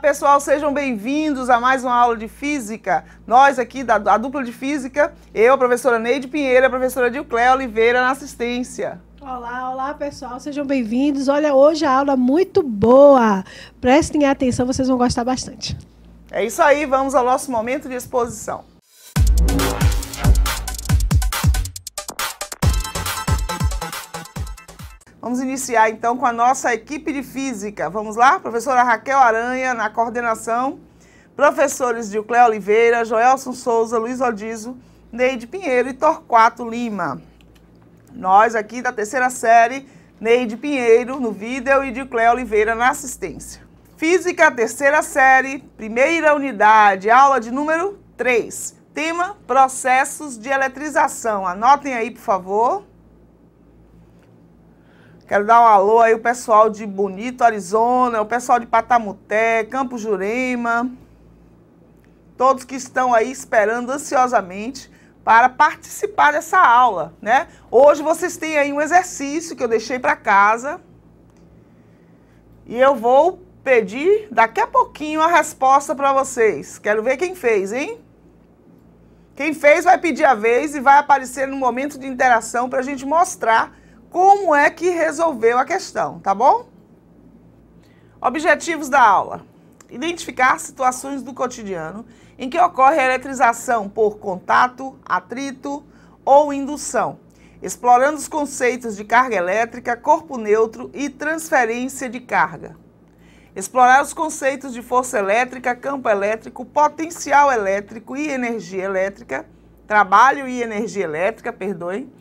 pessoal, sejam bem-vindos a mais uma aula de Física. Nós aqui da dupla de Física, eu, a professora Neide Pinheiro, a professora Dilcléia Oliveira na assistência. Olá pessoal, sejam bem-vindos. Olha, hoje a aula é muito boa. Prestem atenção, vocês vão gostar bastante. É isso aí, vamos ao nosso momento de exposição. Vamos iniciar então com a nossa equipe de Física. Vamos lá? Professora Raquel Aranha na coordenação, professores Dilcléia Oliveira, Joelson Souza, Luiz Odizo, Neide Pinheiro e Torquato Lima. Nós aqui da terceira série, Neide Pinheiro no vídeo e Dilcléia Oliveira na assistência. Física, terceira série, primeira unidade, aula de número 3. Tema, processos de eletrização. Anotem aí, por favor. Quero dar um alô aí o pessoal de Bonito, Arizona, o pessoal de Patamuté, Campo Jurema, todos que estão aí esperando ansiosamente para participar dessa aula, né? Hoje vocês têm aí um exercício que eu deixei para casa e eu vou pedir daqui a pouquinho a resposta para vocês. Quero ver quem fez, hein? Quem fez vai pedir a vez e vai aparecer no momento de interação para a gente mostrar como é que resolveu a questão, tá bom? Objetivos da aula. Identificar situações do cotidiano em que ocorre a eletrização por contato, atrito ou indução, explorando os conceitos de carga elétrica, corpo neutro e transferência de carga. Explorar os conceitos de força elétrica, campo elétrico, potencial elétrico e energia elétrica, trabalho e energia elétrica, perdoem,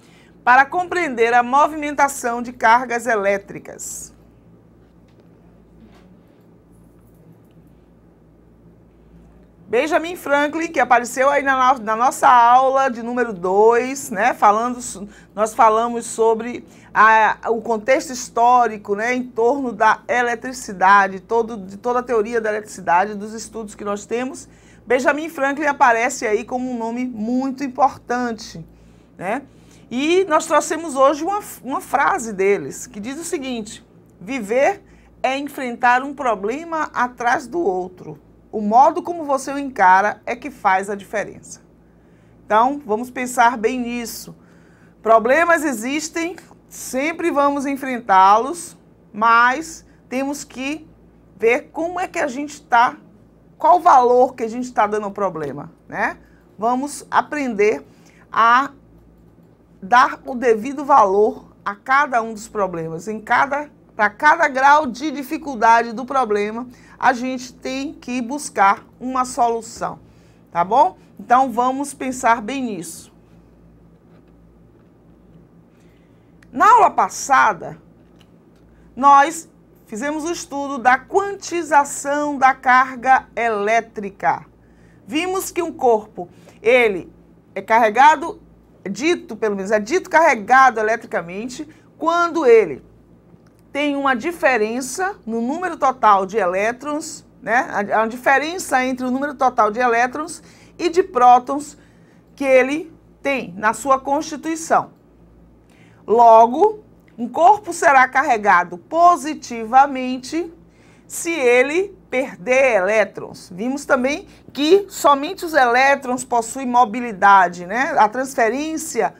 para compreender a movimentação de cargas elétricas. Benjamin Franklin, que apareceu aí na nossa aula de número 2, né? Nós falamos sobre o contexto histórico, né, em torno da eletricidade, de toda a teoria da eletricidade, dos estudos que nós temos. Benjamin Franklin aparece aí como um nome muito importante, né? E nós trouxemos hoje uma frase deles, que diz o seguinte: viver é enfrentar um problema atrás do outro. O modo como você o encara é que faz a diferença. Então, vamos pensar bem nisso. Problemas existem, sempre vamos enfrentá-los, mas temos que ver como é que a gente está, qual o valor que a gente está dando ao problema, né? Vamos aprender a dar o devido valor a cada um dos problemas. Para cada grau de dificuldade do problema, a gente tem que buscar uma solução, tá bom? Então, vamos pensar bem nisso. Na aula passada, nós fizemos o estudo da quantização da carga elétrica. Vimos que um corpo, ele é carregado, é dito carregado eletricamente quando ele tem uma diferença no número total de elétrons, né? A diferença entre o número total de elétrons e de prótons que ele tem na sua constituição. Logo, um corpo será carregado positivamente se ele perder elétrons. Vimos também que somente os elétrons possuem mobilidade, né? A transferência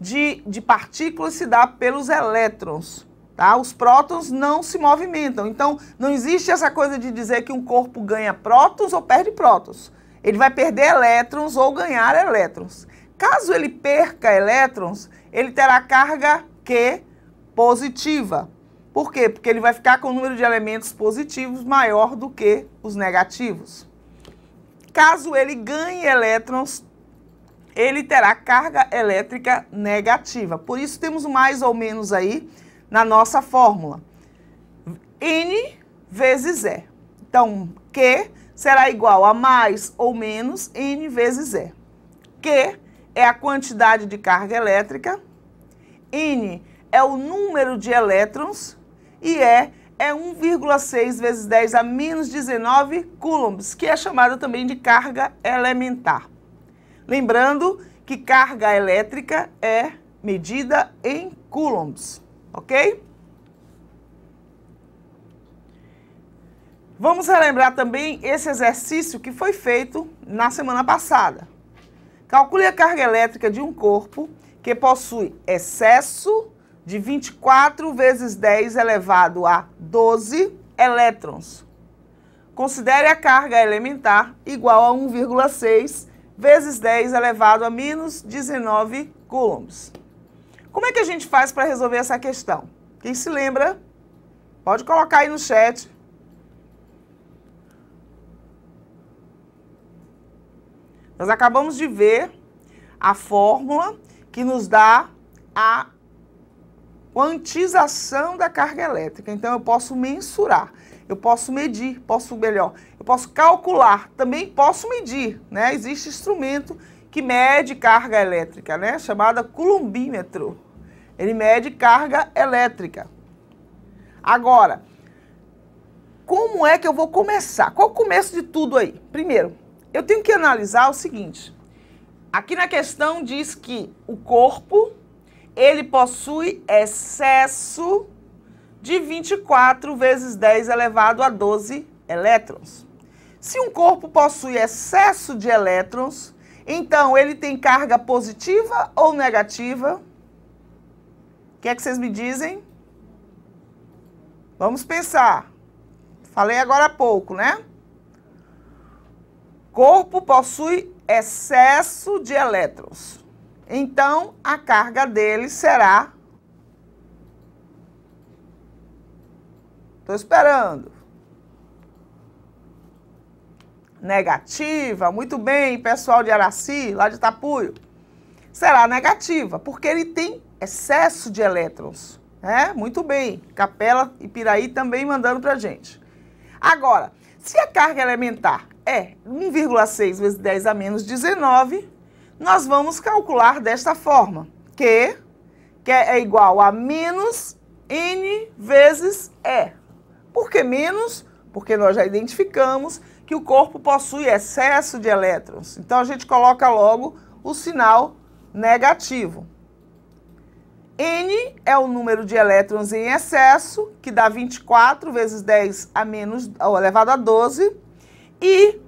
de partículas se dá pelos elétrons, tá? Os prótons não se movimentam. Então, não existe essa coisa de dizer que um corpo ganha prótons ou perde prótons. Ele vai perder elétrons ou ganhar elétrons. Caso ele perca elétrons, ele terá carga Q positiva. Por quê? Porque ele vai ficar com o número de elementos positivos maior do que os negativos. Caso ele ganhe elétrons, ele terá carga elétrica negativa. Por isso temos mais ou menos aí na nossa fórmula. N vezes E. Então, Q será igual a mais ou menos N vezes E. Q é a quantidade de carga elétrica, N é o número de elétrons e E é 1,6 vezes 10 a menos 19 coulombs, que é chamada também de carga elementar. Lembrando que carga elétrica é medida em coulombs, ok? Vamos relembrar também esse exercício que foi feito na semana passada. Calcule a carga elétrica de um corpo que possui excesso de 24 vezes 10 elevado a 12 elétrons. Considere a carga elementar igual a 1,6 vezes 10 elevado a menos 19 coulombs. Como é que a gente faz para resolver essa questão? Quem se lembra, pode colocar aí no chat. Nós acabamos de ver a fórmula que nos dá a quantização da carga elétrica. Então, eu posso mensurar, eu posso medir, eu posso calcular, também posso medir, né? Existe instrumento que mede carga elétrica, né? Chamada coulombímetro. Ele mede carga elétrica. Agora, como é que eu vou começar? Qual é o começo de tudo aí? Primeiro, eu tenho que analisar o seguinte. Aqui na questão diz que o corpo, ele possui excesso de 24 vezes 10 elevado a 12 elétrons. Se um corpo possui excesso de elétrons, então ele tem carga positiva ou negativa? O que é que vocês me dizem? Vamos pensar. Falei agora há pouco, né? Corpo possui excesso de elétrons. Então, a carga dele será... Estou esperando. Negativa. Muito bem, pessoal de Araci, lá de Tapuio. Será negativa, porque ele tem excesso de elétrons. Muito bem. Capela e Piraí também mandando pra gente. Agora, se a carga elementar é 1,6 vezes 10 a menos 19, nós vamos calcular desta forma, que é igual a menos N vezes E. Por que menos? Porque nós já identificamos que o corpo possui excesso de elétrons. Então, a gente coloca logo o sinal negativo. N é o número de elétrons em excesso, que dá 24 vezes 10 a menos, elevado a 12, e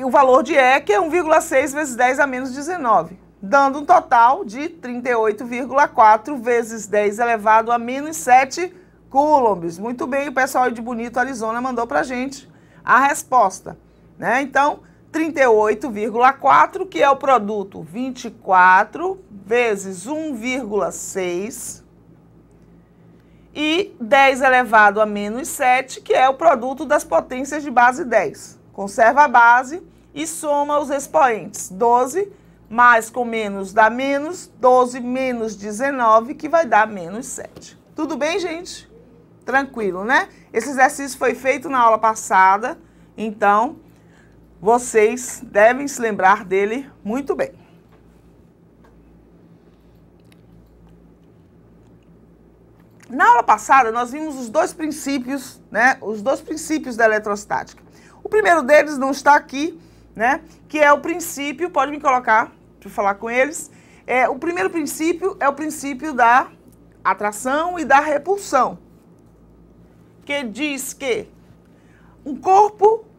o valor de E, que é 1,6 vezes 10 a menos 19, dando um total de 38,4 vezes 10 elevado a menos 7 coulombs. Muito bem, o pessoal de Bonito, Arizona, mandou pra gente a resposta, né? Então, 38,4, que é o produto 24 vezes 1,6, e 10 elevado a menos 7, que é o produto das potências de base 10. Conserva a base e soma os expoentes. 12 mais com menos dá menos, 12 menos 19, que vai dar menos 7. Tudo bem, gente? Tranquilo, né? Esse exercício foi feito na aula passada, então vocês devem se lembrar dele muito bem. Na aula passada, nós vimos os dois princípios, né? Os dois princípios da eletrostática. O primeiro deles não está aqui, né? Que é o princípio, pode me colocar para falar com eles. O primeiro princípio é o princípio da atração e da repulsão, que diz que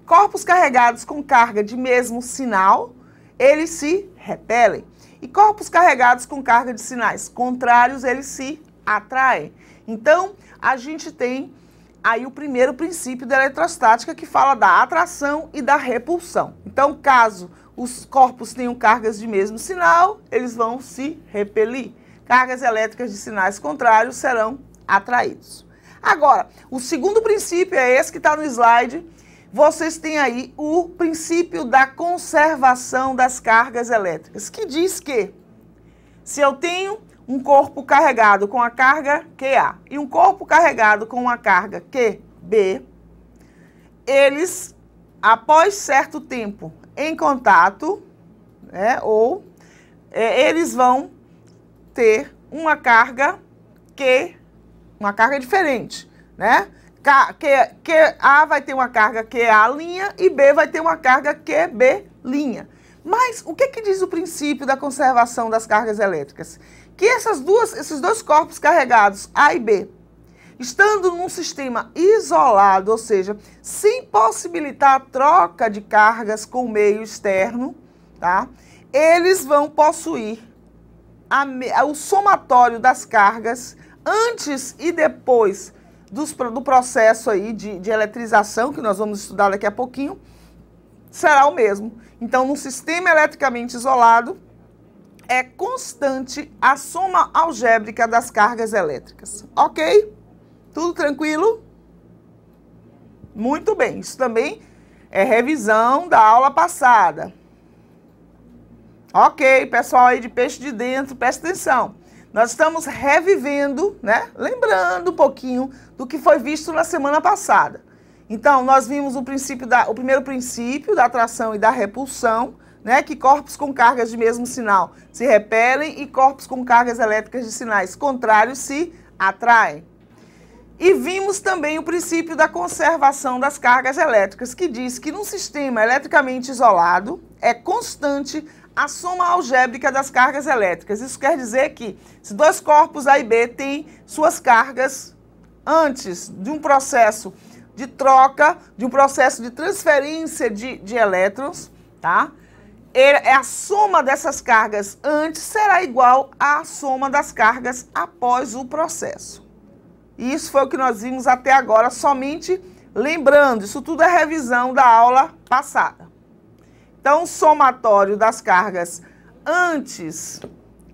corpos carregados com carga de mesmo sinal, eles se repelem. E corpos carregados com carga de sinais contrários, eles se atraem. Então, a gente tem aí o primeiro princípio da eletrostática, que fala da atração e da repulsão. Então, caso os corpos tenham cargas de mesmo sinal, eles vão se repelir. Cargas elétricas de sinais contrários serão atraídos. Agora, o segundo princípio é esse que está no slide. Vocês têm aí o princípio da conservação das cargas elétricas, que diz que se eu tenho um corpo carregado com a carga QA e um corpo carregado com uma carga QB, eles, após certo tempo em contato, né, eles vão ter uma carga diferente, né? A vai ter uma carga QA' e B vai ter uma carga QB'. Mas o que diz o princípio da conservação das cargas elétricas? Que esses dois corpos carregados, A e B, estando num sistema isolado, ou seja, sem possibilitar a troca de cargas com o meio externo, tá? Eles vão possuir o somatório das cargas antes e depois do processo aí de eletrização, que nós vamos estudar daqui a pouquinho, será o mesmo. Então, num sistema eletricamente isolado, é constante a soma algébrica das cargas elétricas. Ok? Tudo tranquilo? Muito bem. Isso também é revisão da aula passada. Ok, pessoal aí de peixe de dentro, presta atenção. Nós estamos revivendo, né? Lembrando um pouquinho do que foi visto na semana passada. Então, nós vimos o primeiro princípio da atração e da repulsão, né, que corpos com cargas de mesmo sinal se repelem e corpos com cargas elétricas de sinais contrários se atraem. E vimos também o princípio da conservação das cargas elétricas, que diz que num sistema eletricamente isolado é constante a soma algébrica das cargas elétricas. Isso quer dizer que se dois corpos A e B têm suas cargas antes de um processo de troca, de um processo de transferência de elétrons, tá? A soma dessas cargas antes será igual à soma das cargas após o processo. E isso foi o que nós vimos até agora, somente lembrando, isso tudo é revisão da aula passada. Então, o somatório das cargas antes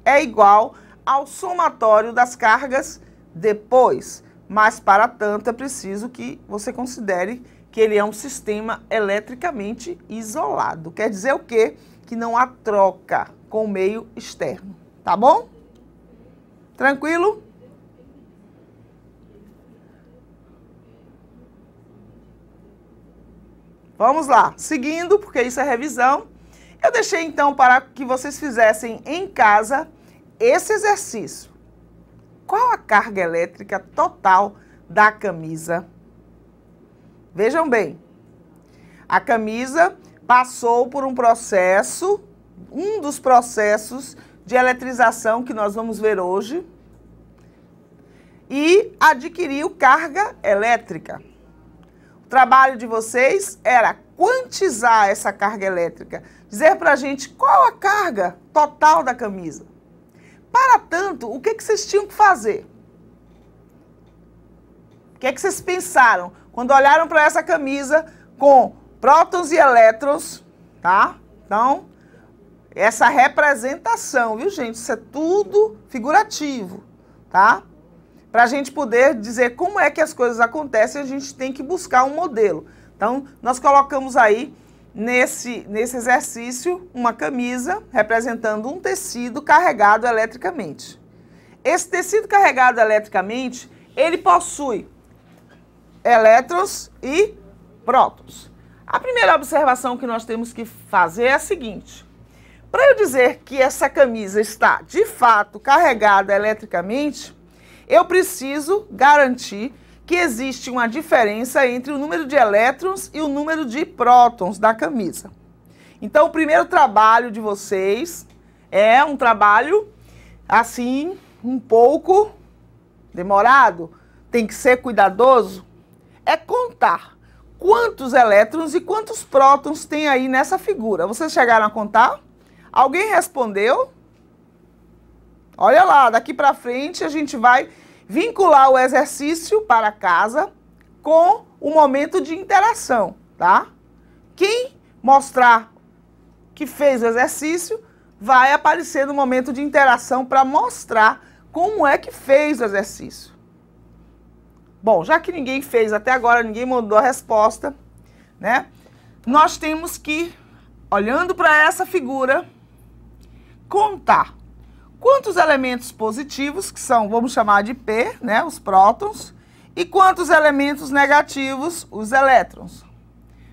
é igual ao somatório das cargas depois. Mas, para tanto, é preciso que você considere que ele é um sistema eletricamente isolado. Quer dizer o quê? Que não há troca com o meio externo. Tá bom? Tranquilo? Vamos lá. Seguindo, porque isso é revisão. Eu deixei, então, para que vocês fizessem em casa esse exercício. Qual a carga elétrica total da camisa? Vejam bem. A camisa passou por um processo, um dos processos de eletrização que nós vamos ver hoje, e adquiriu carga elétrica. O trabalho de vocês era quantizar essa carga elétrica, dizer para a gente qual a carga total da camisa. Para tanto, o que vocês tinham que fazer? O que vocês pensaram quando olharam para essa camisa com prótons e elétrons, tá? Então, essa representação, viu, gente? Isso é tudo figurativo, tá? Para a gente poder dizer como é que as coisas acontecem, a gente tem que buscar um modelo. Então, nós colocamos aí, nesse exercício, uma camisa representando um tecido carregado eletricamente. Esse tecido carregado eletricamente, ele possui elétrons e prótons. A primeira observação que nós temos que fazer é a seguinte. Para eu dizer que essa camisa está, de fato, carregada eletricamente, eu preciso garantir que existe uma diferença entre o número de elétrons e o número de prótons da camisa. Então, o primeiro trabalho de vocês é um trabalho, assim, um pouco demorado, tem que ser cuidadoso, é contar quantos elétrons e quantos prótons tem aí nessa figura. Vocês chegaram a contar? Alguém respondeu? Olha lá, daqui para frente a gente vai vincular o exercício para casa com o momento de interação, tá? Quem mostrar que fez o exercício vai aparecer no momento de interação para mostrar como é que fez o exercício. Bom, já que ninguém fez até agora, ninguém mandou a resposta, né? Nós temos que, olhando para essa figura, contar quantos elementos positivos, que são, vamos chamar de P, né, os prótons, e quantos elementos negativos, os elétrons.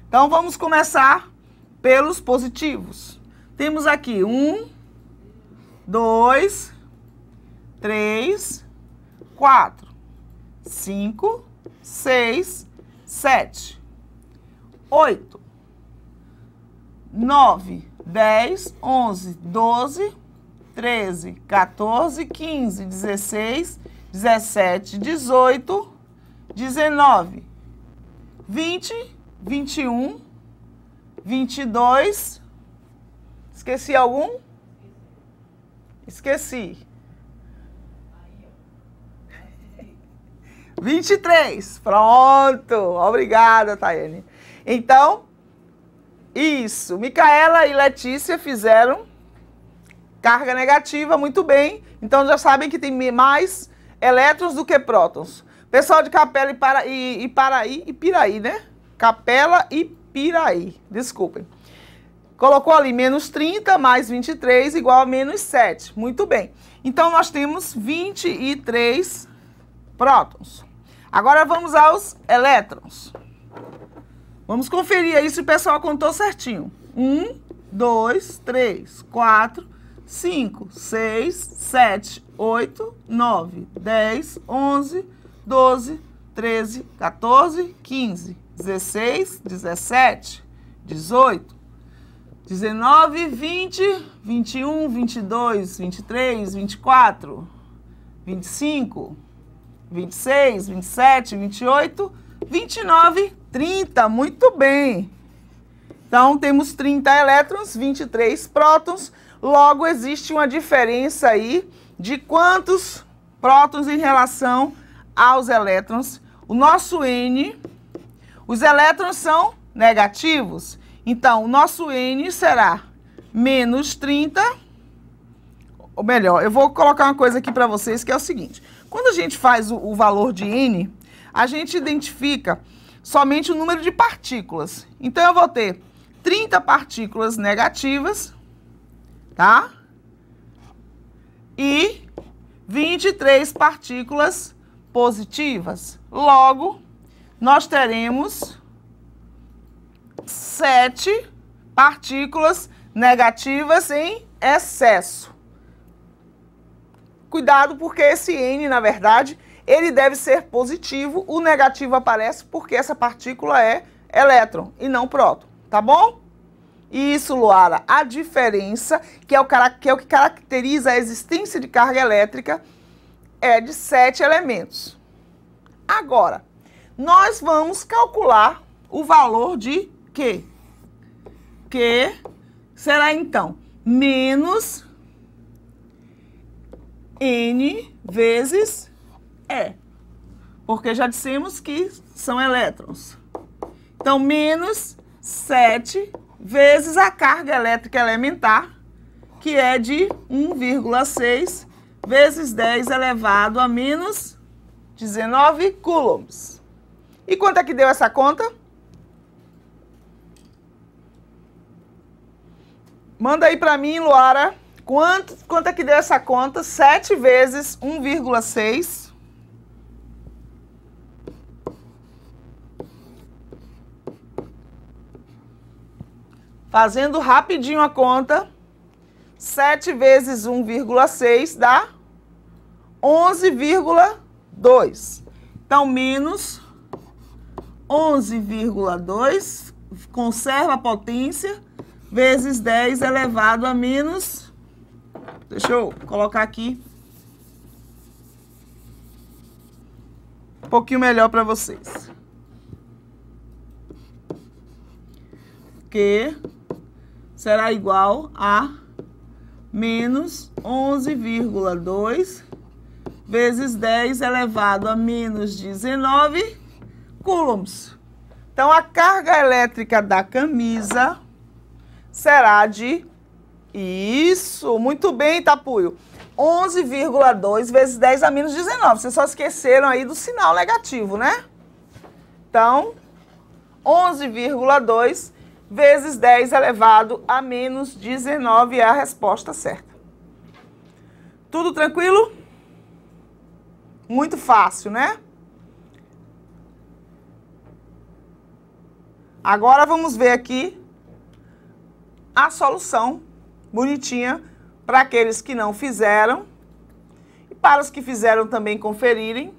Então, vamos começar pelos positivos. Temos aqui 1, 2, 3, 4, 5, 6, 7, 8, 9, 10, 11, 12, 13, 14, 15, 16, 17, 18, 19, 20, 21, 22. Esqueci algum? Esqueci. 23. Pronto. Obrigada, Tayane. Então, isso. Micaela e Letícia fizeram carga negativa, muito bem. Então, já sabem que tem mais elétrons do que prótons. Pessoal de Capela e Piraí, né? Capela e Piraí, desculpem. Colocou ali menos 30 mais 23 igual a menos 7. Muito bem. Então, nós temos 23 prótons. Agora, vamos aos elétrons. Vamos conferir aí se o pessoal contou certinho. 1, 2, 3, 4, 5, 6, 7, 8, 9, 10, 11, 12, 13, 14, 15, 16, 17, 18, 19, 20, 21, 22, 23, 24, 25, 26, 27, 28, 29, 30. Muito bem. Então, temos 30 elétrons, 23 prótons. Logo, existe uma diferença aí de quantos prótons em relação aos elétrons. O nosso N, os elétrons são negativos. Então, o nosso N será menos 30. Ou melhor, eu vou colocar uma coisa aqui para vocês que é o seguinte. Quando a gente faz o valor de N, a gente identifica somente o número de partículas. Então, eu vou ter 30 partículas negativas, tá? E 23 partículas positivas. Logo, nós teremos 7 partículas negativas em excesso. Cuidado, porque esse N, na verdade, ele deve ser positivo. O negativo aparece porque essa partícula é elétron e não próton, tá bom? Isso, Luara, a diferença, que é o que caracteriza a existência de carga elétrica, é de 7 elementos. Agora, nós vamos calcular o valor de Q. Q será, então, menos N vezes E. Porque já dissemos que são elétrons. Então, menos 7 vezes a carga elétrica elementar, que é de 1,6 vezes 10 elevado a menos 19 coulombs. E quanto é que deu essa conta? Manda aí para mim, Luara, quanto é que deu essa conta? 7 vezes 1,6. Fazendo rapidinho a conta, 7 vezes 1,6 dá 11,2. Então, menos 11,2, conserva a potência, vezes 10 elevado a menos... Deixa eu colocar aqui um pouquinho melhor para vocês. Que será igual a menos 11,2 vezes 10 elevado a menos 19 coulombs. Então, a carga elétrica da camisa será de... Isso, muito bem, Tapuio. 11,2 vezes 10 a menos 19. Vocês só esqueceram aí do sinal negativo, né? Então, 11,2 vezes 10 elevado a menos 19 é a resposta certa. Tudo tranquilo? Muito fácil, né? Agora vamos ver aqui a solução bonitinha para aqueles que não fizeram e para os que fizeram também conferirem.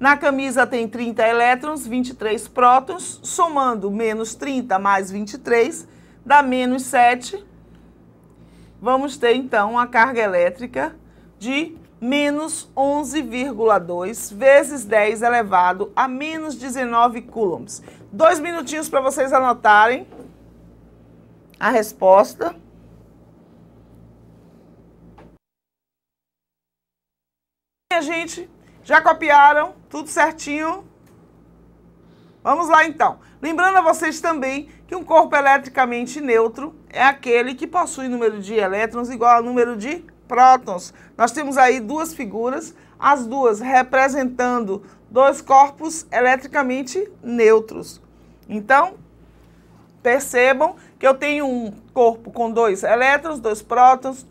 Na camisa tem 30 elétrons, 23 prótons, somando menos 30 mais 23, dá menos 7. Vamos ter, então, a carga elétrica de menos 11,2 vezes 10 elevado a menos 19 coulombs. 2 minutinhos para vocês anotarem a resposta. Minha gente, já copiaram? Tudo certinho? Vamos lá então. Lembrando a vocês também que um corpo eletricamente neutro é aquele que possui número de elétrons igual ao número de prótons. Nós temos aí duas figuras, as duas representando dois corpos eletricamente neutros. Então, percebam que eu tenho um corpo com 2 elétrons, 2 prótons,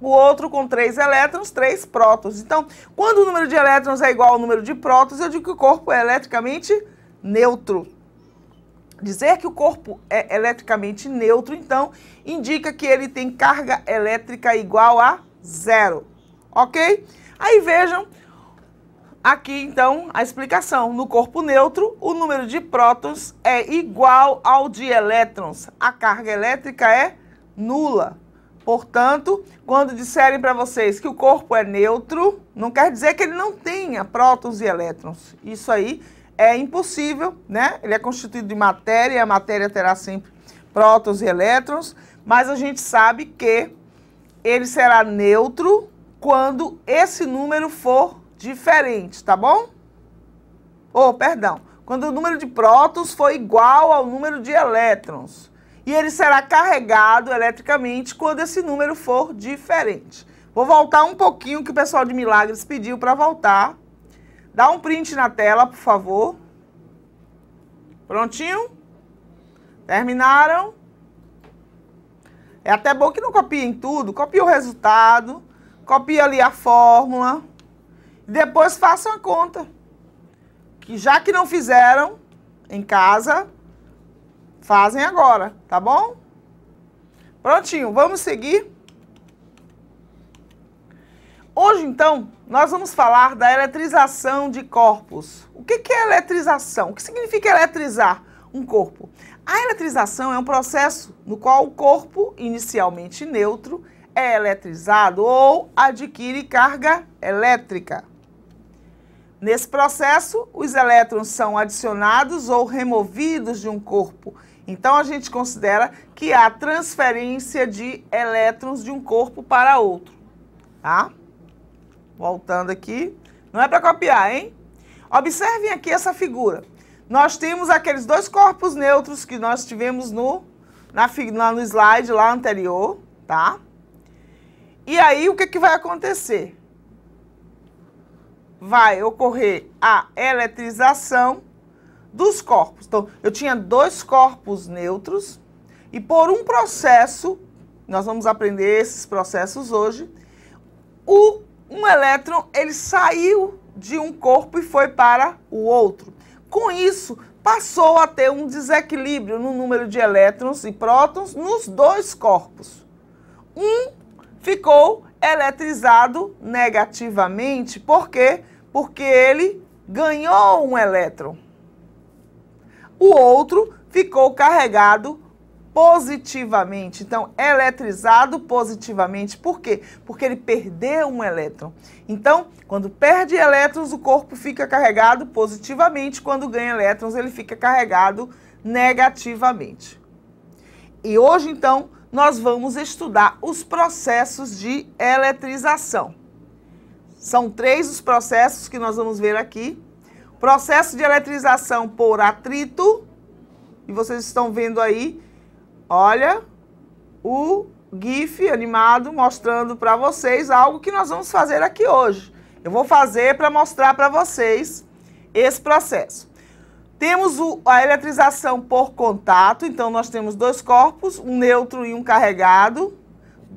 o outro com 3 elétrons, 3 prótons. Então, quando o número de elétrons é igual ao número de prótons, eu digo que o corpo é eletricamente neutro. Dizer que o corpo é eletricamente neutro, então, indica que ele tem carga elétrica igual a 0, ok? Aí vejam aqui, então, a explicação. No corpo neutro, o número de prótons é igual ao de elétrons. A carga elétrica é nula. Portanto, quando disserem para vocês que o corpo é neutro, não quer dizer que ele não tenha prótons e elétrons. Isso aí é impossível, né? Ele é constituído de matéria, e a matéria terá sempre prótons e elétrons, mas a gente sabe que ele será neutro quando esse número for diferente, tá bom? Perdão, quando o número de prótons for igual ao número de elétrons. E ele será carregado eletricamente quando esse número for diferente. Vou voltar um pouquinho que o pessoal de Milagres pediu para voltar. Dá um print na tela, por favor. Prontinho? Terminaram? É até bom que não copiem tudo. Copie o resultado, copie ali a fórmula. E depois façam a conta. Que já que não fizeram em casa, fazem agora, tá bom? Prontinho, vamos seguir? Hoje, então, nós vamos falar da eletrização de corpos. O que é eletrização? O que significa eletrizar um corpo? A eletrização é um processo no qual o corpo, inicialmente neutro, é eletrizado ou adquire carga elétrica. Nesse processo, os elétrons são adicionados ou removidos de um corpo. Então, a gente considera que há transferência de elétrons de um corpo para outro, tá? Voltando aqui, não é para copiar, hein? Observem aqui essa figura. Nós temos aqueles dois corpos neutros que nós tivemos no slide lá anterior, tá? E aí, o que vai acontecer? Vai ocorrer a eletrização dos corpos. Então, eu tinha dois corpos neutros e por um processo, nós vamos aprender esses processos hoje, um elétron, ele saiu de um corpo e foi para o outro. Com isso, passou a ter um desequilíbrio no número de elétrons e prótons nos dois corpos. Um ficou eletrizado negativamente, por quê? Porque ele ganhou um elétron. O outro ficou carregado positivamente. Então, eletrizado positivamente. Por quê? Porque ele perdeu um elétron. Então, quando perde elétrons, o corpo fica carregado positivamente. Quando ganha elétrons, ele fica carregado negativamente. E hoje, então, nós vamos estudar os processos de eletrização. São 3 os processos que nós vamos ver aqui. Processo de eletrização por atrito. E vocês estão vendo aí, olha, o GIF animado mostrando para vocês algo que nós vamos fazer aqui hoje. Eu vou fazer para mostrar para vocês esse processo. Temos a eletrização por contato, então nós temos dois corpos, um neutro e um carregado.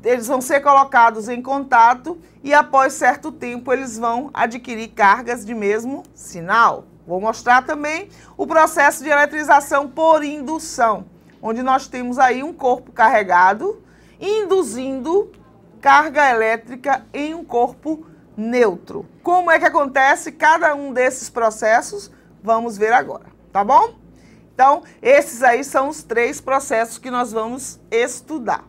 Eles vão ser colocados em contato e após certo tempo eles vão adquirir cargas de mesmo sinal. Vou mostrar também o processo de eletrização por indução, onde nós temos aí um corpo carregado, induzindo carga elétrica em um corpo neutro. Como é que acontece cada um desses processos? Vamos ver agora, tá bom? Então, esses aí são os 3 processos que nós vamos estudar.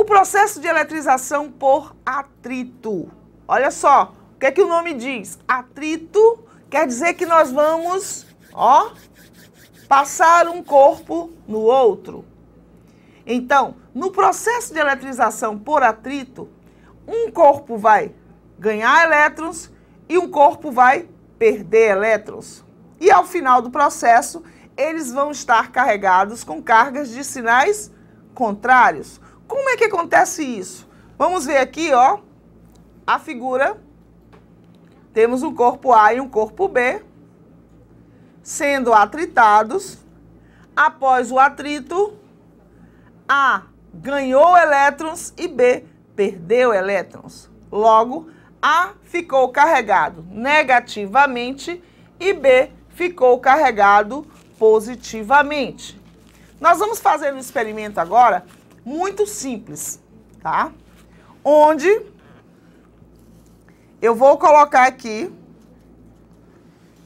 O processo de eletrização por atrito. Olha só, o que é que o nome diz? Atrito quer dizer que nós vamos, passar um corpo no outro. Então, no processo de eletrização por atrito, um corpo vai ganhar elétrons e um corpo vai perder elétrons. E ao final do processo, eles vão estar carregados com cargas de sinais contrários. Como é que acontece isso? Vamos ver aqui, a figura. Temos um corpo A e um corpo B sendo atritados. Após o atrito, A ganhou elétrons e B perdeu elétrons. Logo, A ficou carregado negativamente e B ficou carregado positivamente. Nós vamos fazer um experimento agora muito simples, tá? Onde eu vou colocar aqui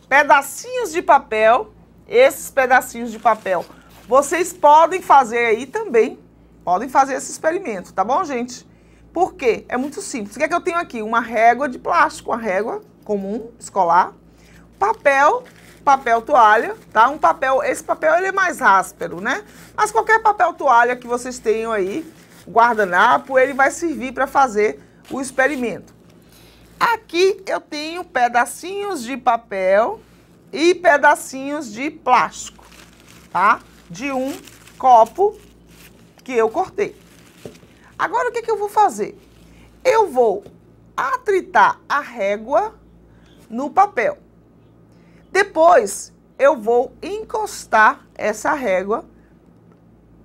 pedacinhos de papel. Esses pedacinhos de papel vocês podem fazer aí também. Podem fazer esse experimento, tá bom, gente? Por quê? É muito simples. O que é que eu tenho aqui? Uma régua de plástico, uma régua comum, escolar. Papel toalha, tá? Esse papel ele é mais áspero, né? Mas qualquer papel toalha que vocês tenham aí, guardanapo, ele vai servir para fazer o experimento. Aqui eu tenho pedacinhos de papel e pedacinhos de plástico, tá? De um copo que eu cortei. Agora o que eu vou fazer? Eu vou atritar a régua no papel. Depois eu vou encostar essa régua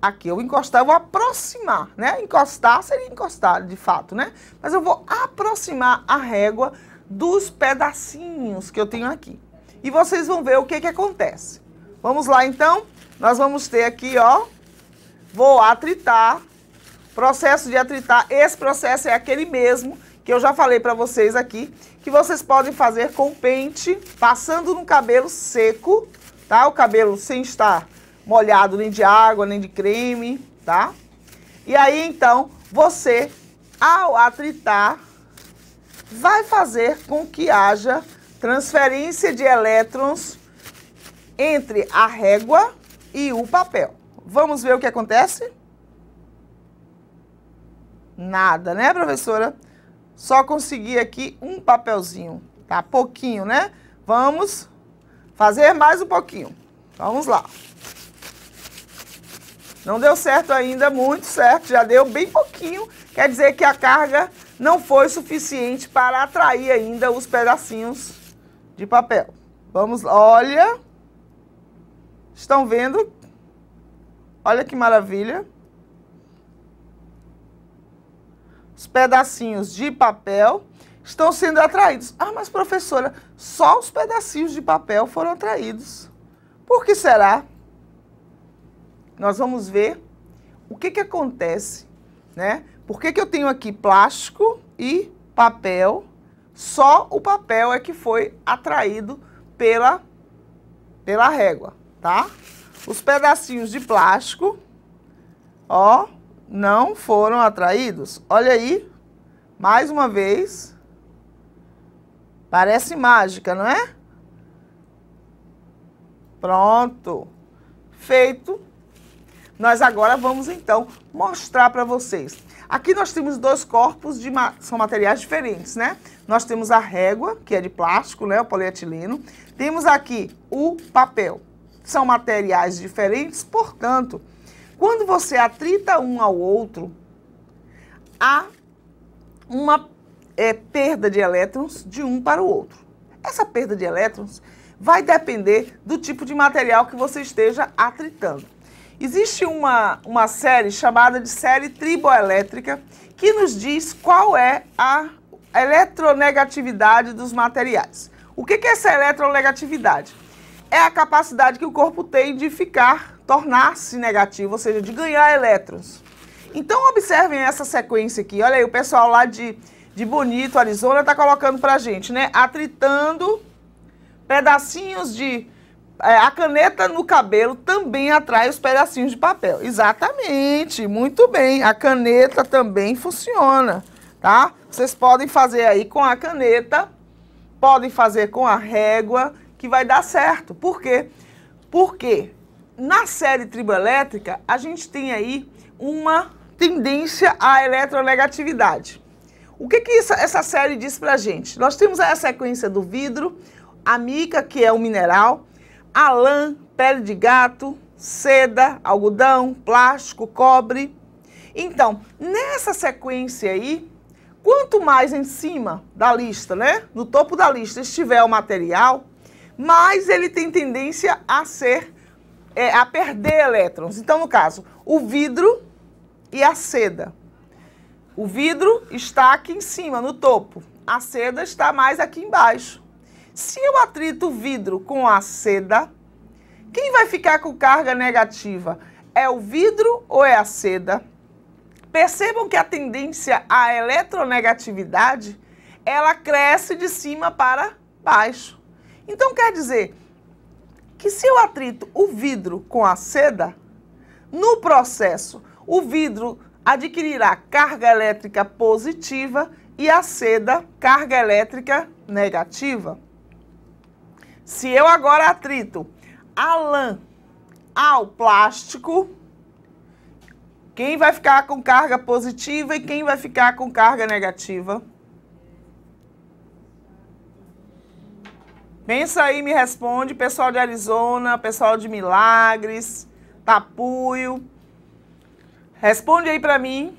aqui. Eu vou aproximar, né? Encostar seria encostar de fato, né? Mas eu vou aproximar a régua dos pedacinhos que eu tenho aqui. E vocês vão ver o que acontece. Vamos lá então? Nós vamos ter aqui, vou atritar. Processo de atritar. Esse processo é aquele mesmo que eu já falei para vocês aqui, que vocês podem fazer com pente, passando no cabelo seco, tá? O cabelo sem estar molhado nem de água, nem de creme, tá? E aí, então, você, ao atritar, vai fazer com que haja transferência de elétrons entre a régua e o papel. Vamos ver o que acontece? Nada, né, professora? Só consegui aqui um papelzinho, tá? Pouquinho, né? Vamos fazer mais um pouquinho. Vamos lá. Não deu certo ainda, muito certo, já deu bem pouquinho. Quer dizer que a carga não foi suficiente para atrair ainda os pedacinhos de papel. Vamos, olha. Estão vendo? Olha que maravilha. Os pedacinhos de papel estão sendo atraídos. Ah, mas professora, só os pedacinhos de papel foram atraídos. Por que será? Nós vamos ver o que acontece, né? Por que eu tenho aqui plástico e papel? Só o papel é que foi atraído pela régua, tá? Os pedacinhos de plástico, não foram atraídos. Olha aí, mais uma vez. Parece mágica, não é? Pronto. Feito. Nós agora vamos, então, mostrar para vocês. Aqui nós temos dois corpos, são materiais diferentes, né? Nós temos a régua, que é de plástico, né? O polietileno. Temos aqui o papel. São materiais diferentes, portanto, quando você atrita um ao outro, há uma perda de elétrons de um para o outro. Essa perda de elétrons vai depender do tipo de material que você esteja atritando. Existe uma série chamada de série triboelétrica que nos diz qual é a eletronegatividade dos materiais. O que é essa eletronegatividade? É a capacidade que o corpo tem de tornar-se negativo, ou seja, de ganhar elétrons. Então, observem essa sequência aqui. Olha aí, o pessoal lá de Bonito, Arizona, está colocando para a gente, né? Atritando pedacinhos de a caneta no cabelo também atrai os pedacinhos de papel. Exatamente, muito bem. A caneta também funciona, tá? Vocês podem fazer aí com a caneta, podem fazer com a régua, que vai dar certo. Por quê? Porque na série triboelétrica, a gente tem aí uma tendência à eletronegatividade. O que essa série diz pra gente? Nós temos aí a sequência do vidro, a mica, que é o mineral, a lã, pele de gato, seda, algodão, plástico, cobre. Então, nessa sequência aí, quanto mais em cima da lista, né, no topo da lista estiver o material, mais ele tem tendência a a perder elétrons. Então, no caso, o vidro e a seda. O vidro está aqui em cima, no topo. A seda está mais aqui embaixo. Se eu atrito o vidro com a seda, quem vai ficar com carga negativa? É o vidro ou é a seda? Percebam que a tendência à eletronegatividade, ela cresce de cima para baixo. Então, quer dizer que se eu atrito o vidro com a seda, no processo, o vidro adquirirá carga elétrica positiva e a seda carga elétrica negativa. Se eu agora atrito a lã ao plástico, quem vai ficar com carga positiva e quem vai ficar com carga negativa? Pensa aí, me responde, pessoal de Arizona, pessoal de Milagres, Tapuio. Responde aí pra mim.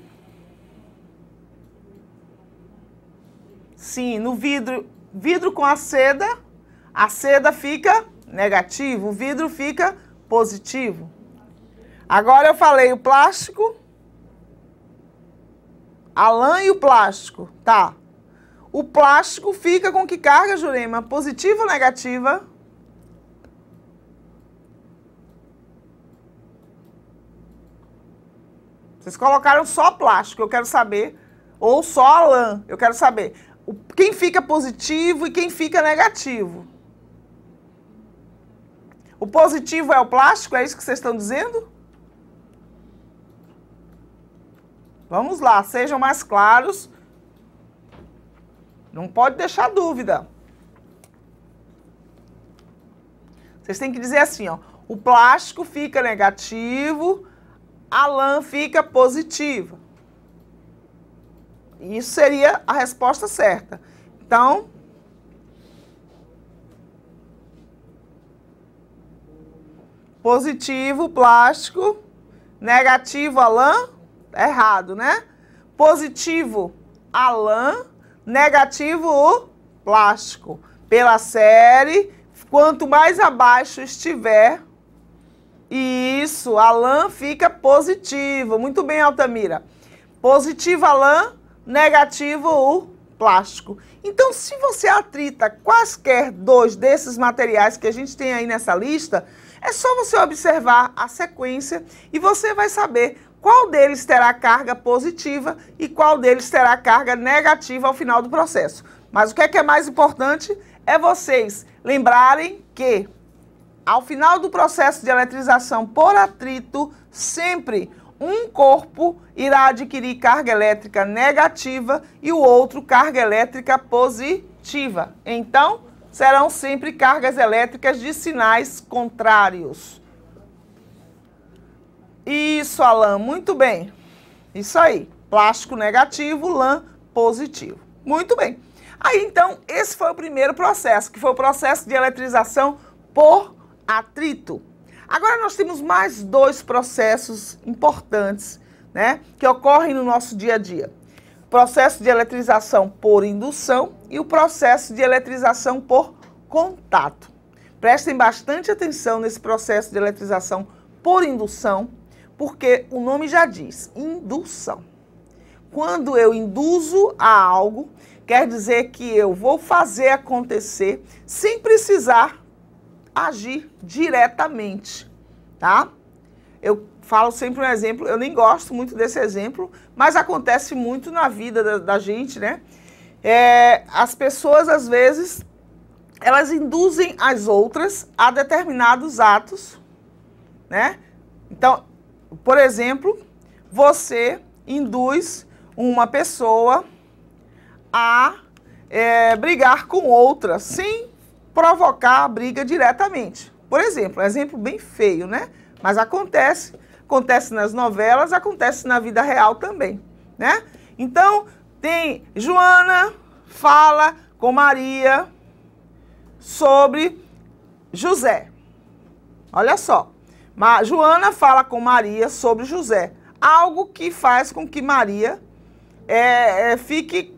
Sim, no vidro com a seda fica negativo, o vidro fica positivo. Agora eu falei o plástico, a lã e o plástico, tá? O plástico fica com que carga, Jurema? Positiva ou negativa? Vocês colocaram só plástico, eu quero saber, ou só a lã, eu quero saber quem fica positivo e quem fica negativo. O positivo é o plástico, é isso que vocês estão dizendo? Vamos lá, sejam mais claros. Não pode deixar dúvida. Vocês têm que dizer assim, ó, o plástico fica negativo, a lã fica positiva. Isso seria a resposta certa. Então, positivo, plástico, negativo, a lã, errado, né? Positivo, a lã, negativo, o plástico. Pela série, quanto mais abaixo estiver, isso, a lã fica positiva. Muito bem, Altamira. Positivo a lã, negativo o plástico. Então, se você atrita quaisquer dois desses materiais que a gente tem aí nessa lista, é só você observar a sequência e você vai saber qual deles terá carga positiva e qual deles terá carga negativa ao final do processo. Mas o que é mais importante é vocês lembrarem que, ao final do processo de eletrização por atrito, sempre um corpo irá adquirir carga elétrica negativa e o outro carga elétrica positiva. Então, serão sempre cargas elétricas de sinais contrários. Isso, Alan, muito bem. Isso aí, plástico negativo, lã positivo. Muito bem. Aí, então, esse foi o primeiro processo, que foi o processo de eletrização por atrito. Agora nós temos mais dois processos importantes, né, que ocorrem no nosso dia a dia. O processo de eletrização por indução e o processo de eletrização por contato. Prestem bastante atenção nesse processo de eletrização por indução, porque o nome já diz, indução. Quando eu induzo a algo, quer dizer que eu vou fazer acontecer sem precisar agir diretamente, tá? Eu falo sempre um exemplo, eu nem gosto muito desse exemplo, mas acontece muito na vida da gente, né? As pessoas, às vezes, elas induzem as outras a determinados atos, né? Então, por exemplo, você induz uma pessoa a brigar com outra sem provocar a briga diretamente. Por exemplo, um exemplo bem feio, né? Mas acontece nas novelas, acontece na vida real também, né? Então, tem Joana fala com Maria sobre José. Olha só, Joana fala com Maria sobre José. Algo que faz com que Maria fique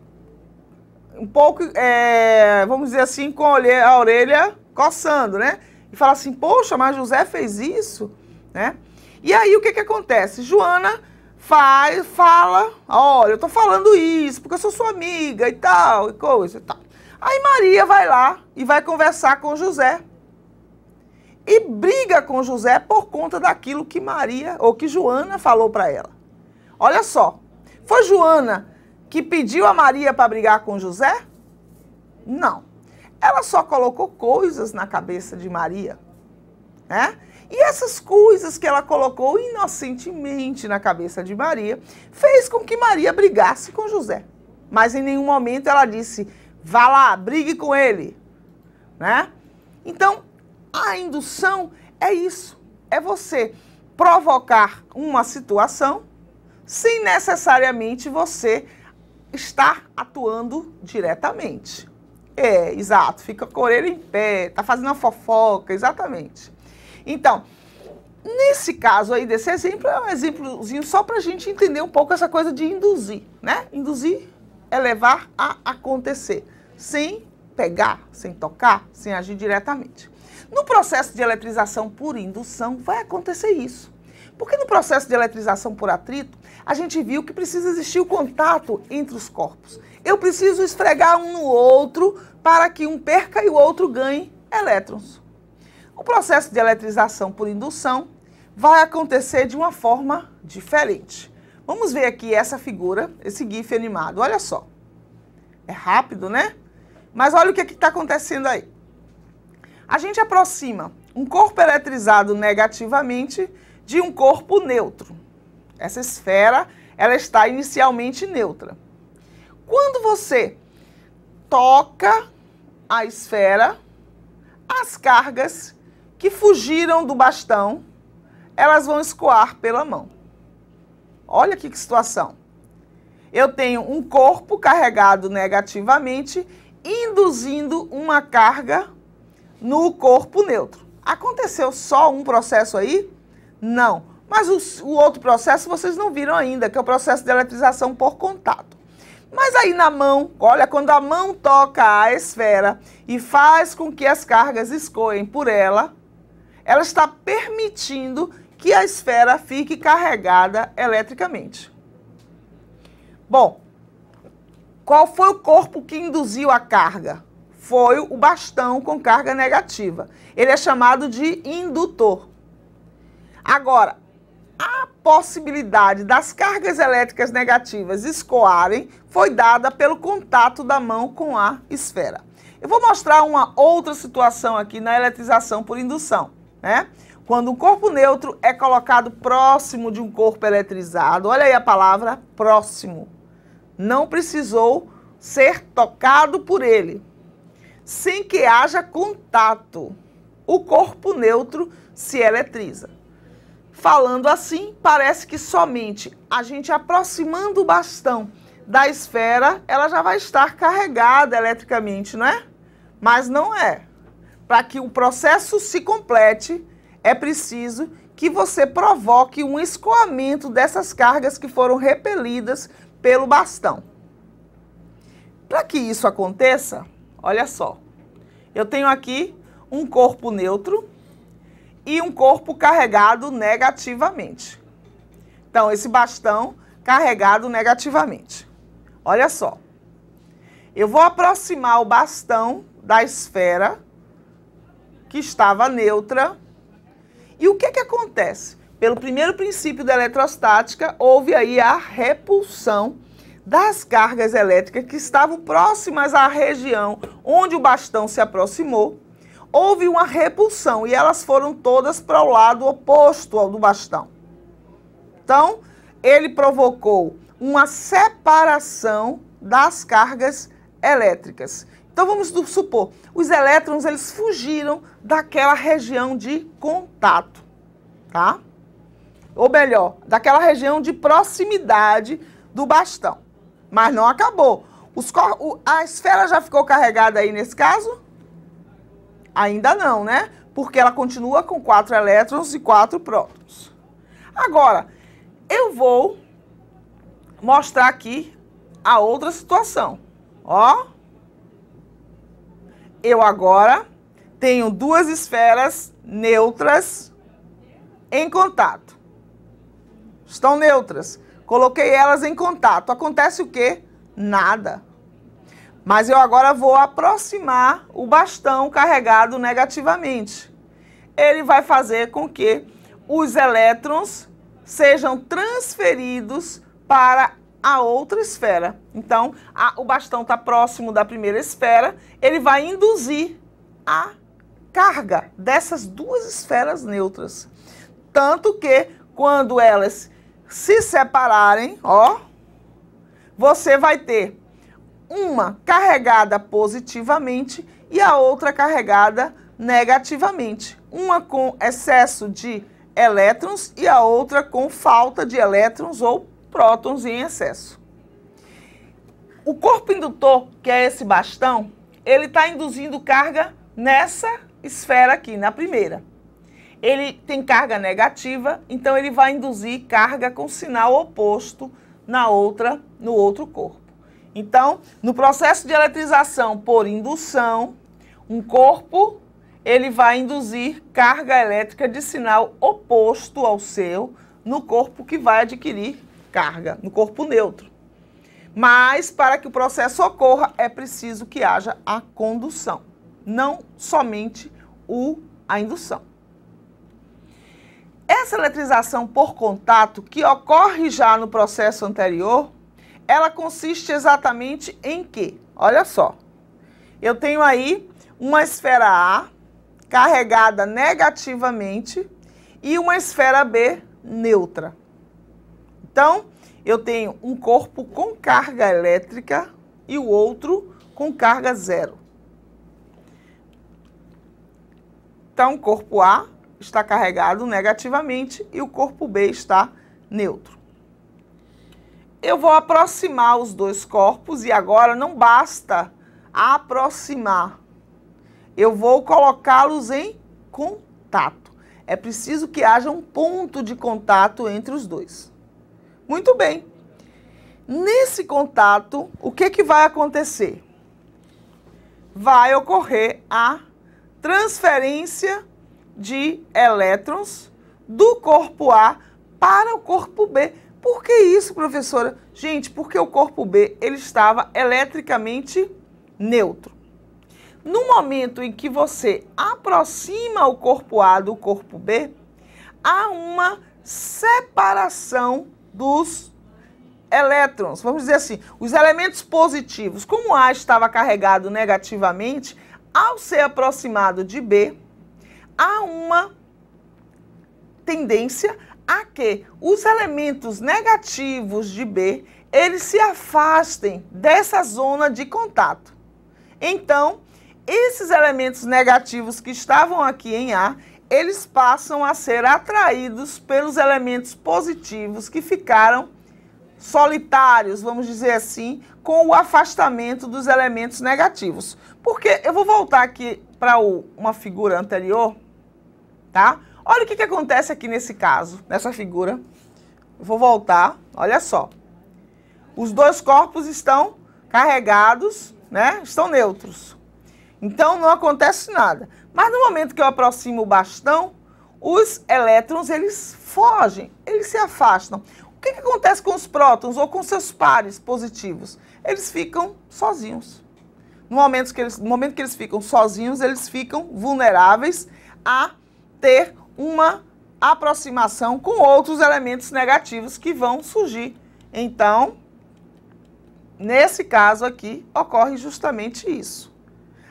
um pouco, vamos dizer assim, com a orelha coçando, né? E fala assim, poxa, mas José fez isso, né? E aí o que acontece? Joana fala, olha, eu tô falando isso porque eu sou sua amiga e tal, e coisa e tal. Aí Maria vai lá e vai conversar com José. E briga com José por conta daquilo que Maria, ou que Joana falou para ela. Olha só, foi Joana que pediu a Maria para brigar com José? Não. Ela só colocou coisas na cabeça de Maria, né? E essas coisas que ela colocou inocentemente na cabeça de Maria fez com que Maria brigasse com José. Mas em nenhum momento ela disse, vá lá, brigue com ele, né? Então, a indução é isso, é você provocar uma situação sem necessariamente você estar atuando diretamente. Exato, fica com a orelha em pé, tá fazendo uma fofoca, exatamente. Então, nesse caso aí, desse exemplo, é um exemplozinho só para a gente entender um pouco essa coisa de induzir, né? Induzir é levar a acontecer, sem pegar, sem tocar, sem agir diretamente. No processo de eletrização por indução, vai acontecer isso. Porque no processo de eletrização por atrito, a gente viu que precisa existir o contato entre os corpos. Eu preciso esfregar um no outro para que um perca e o outro ganhe elétrons. O processo de eletrização por indução vai acontecer de uma forma diferente. Vamos ver aqui essa figura, esse GIF animado. Olha só. É rápido, né? Mas olha o que está acontecendo aí. A gente aproxima um corpo eletrizado negativamente de um corpo neutro. Essa esfera, ela está inicialmente neutra. Quando você toca a esfera, as cargas que fugiram do bastão, elas vão escoar pela mão. Olha que situação. Eu tenho um corpo carregado negativamente, induzindo uma carga no corpo neutro. Aconteceu só um processo aí? Não. Mas o outro processo vocês não viram ainda, que é o processo de eletrização por contato. Mas aí na mão, olha, quando a mão toca a esfera e faz com que as cargas escoem por ela, ela está permitindo que a esfera fique carregada eletricamente. Bom, qual foi o corpo que induziu a carga? Foi o bastão com carga negativa. Ele é chamado de indutor. Agora, a possibilidade das cargas elétricas negativas escoarem foi dada pelo contato da mão com a esfera. Eu vou mostrar uma outra situação aqui na eletrização por indução, né? Quando um corpo neutro é colocado próximo de um corpo eletrizado, olha aí a palavra próximo, não precisou ser tocado por ele, sem que haja contato, o corpo neutro se eletriza. Falando assim, parece que somente a gente aproximando o bastão da esfera, ela já vai estar carregada eletricamente, não é? Mas não é. Para que o processo se complete, é preciso que você provoque um escoamento dessas cargas que foram repelidas pelo bastão. Para que isso aconteça, olha só, eu tenho aqui um corpo neutro e um corpo carregado negativamente. Então, esse bastão carregado negativamente. Olha só, eu vou aproximar o bastão da esfera que estava neutra. E o que acontece? Pelo primeiro princípio da eletrostática, houve aí a repulsão das cargas elétricas que estavam próximas à região onde o bastão se aproximou, houve uma repulsão e elas foram todas para o lado oposto ao do bastão. Então, ele provocou uma separação das cargas elétricas. Então, vamos supor, os elétrons eles fugiram daquela região de contato, tá? Ou melhor, daquela região de proximidade do bastão. Mas não acabou. A esfera já ficou carregada aí nesse caso? Ainda não, né? Porque ela continua com 4 elétrons e 4 prótons. Agora, eu vou mostrar aqui a outra situação. Ó. Eu agora tenho 2 esferas neutras em contato. Estão neutras. Coloquei elas em contato. Acontece o quê? Nada. Mas eu agora vou aproximar o bastão carregado negativamente. Ele vai fazer com que os elétrons sejam transferidos para a outra esfera. Então, o bastão está próximo da primeira esfera, ele vai induzir a carga dessas 2 esferas neutras. Tanto que, quando elas se separarem, ó, você vai ter uma carregada positivamente e a outra carregada negativamente. Uma com excesso de elétrons e a outra com falta de elétrons ou prótons em excesso. O corpo indutor, que é esse bastão, ele está induzindo carga nessa esfera aqui, na primeira. Ele tem carga negativa, então ele vai induzir carga com sinal oposto no outro corpo. Então, no processo de eletrização por indução, um corpo ele vai induzir carga elétrica de sinal oposto ao seu no corpo que vai adquirir carga, no corpo neutro. Mas, para que o processo ocorra, é preciso que haja a condução, não somente a indução. Essa eletrização por contato, que ocorre já no processo anterior, ela consiste exatamente em quê? Olha só, eu tenho aí uma esfera A carregada negativamente e uma esfera B neutra. Então, eu tenho um corpo com carga elétrica e o outro com carga zero. Então, o corpo A está carregado negativamente e o corpo B está neutro. Eu vou aproximar os 2 corpos e agora não basta aproximar. Eu vou colocá-los em contato. É preciso que haja um ponto de contato entre os 2. Muito bem. Nesse contato, o que vai acontecer? Vai ocorrer a transferência de elétrons do corpo A para o corpo B. Por que isso, professora? Gente, porque o corpo B ele estava eletricamente neutro. No momento em que você aproxima o corpo A do corpo B, há uma separação dos elétrons. Vamos dizer assim, os elementos positivos, como A estava carregado negativamente, ao ser aproximado de B, há uma tendência a que os elementos negativos de B, eles se afastem dessa zona de contato. Então, esses elementos negativos que estavam aqui em A, eles passam a ser atraídos pelos elementos positivos que ficaram solitários, vamos dizer assim, com o afastamento dos elementos negativos. Porque eu vou voltar aqui para uma figura anterior, tá? Olha o que acontece aqui nesse caso, nessa figura. Eu vou voltar, olha só. Os 2 corpos estão carregados, né? Estão neutros. Então, não acontece nada. Mas no momento que eu aproximo o bastão, os elétrons, eles fogem, eles se afastam. O que acontece com os prótons ou com seus pares positivos? Eles ficam sozinhos. No momento que eles ficam sozinhos, eles ficam vulneráveis a ter uma aproximação com outros elementos negativos que vão surgir. Então, Nesse caso aqui, ocorre justamente isso.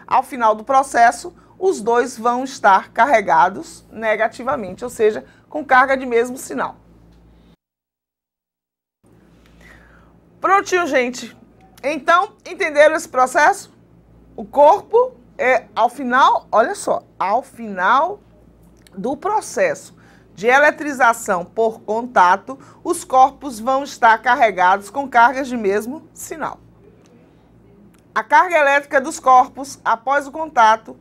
Ao final do processo, os dois vão estar carregados negativamente, ou seja, com carga de mesmo sinal. Prontinho, gente. Então, entenderam esse processo? O corpo ao final, olha só, ao final do processo de eletrização por contato, os corpos vão estar carregados com cargas de mesmo sinal. A carga elétrica dos corpos após o contato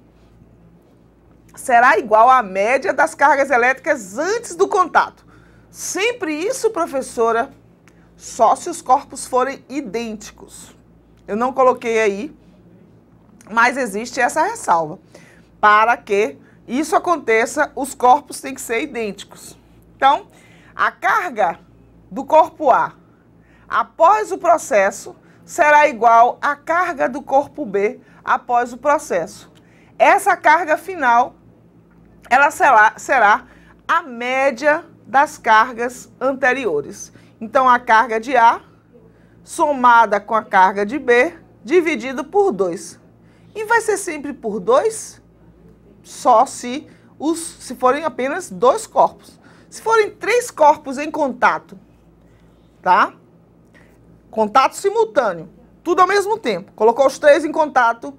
será igual à média das cargas elétricas antes do contato. Sempre isso, professora, só se os corpos forem idênticos. Eu não coloquei aí, mas existe essa ressalva. Para que isso aconteça, os corpos têm que ser idênticos. Então, a carga do corpo A após o processo será igual à carga do corpo B após o processo. Essa carga final, ela será a média das cargas anteriores. Então, a carga de A somada com a carga de B dividido por 2. E vai ser sempre por 2? Só se forem apenas 2 corpos. Se forem 3 corpos em contato, tá? Contato simultâneo, tudo ao mesmo tempo. Colocou os 3 em contato,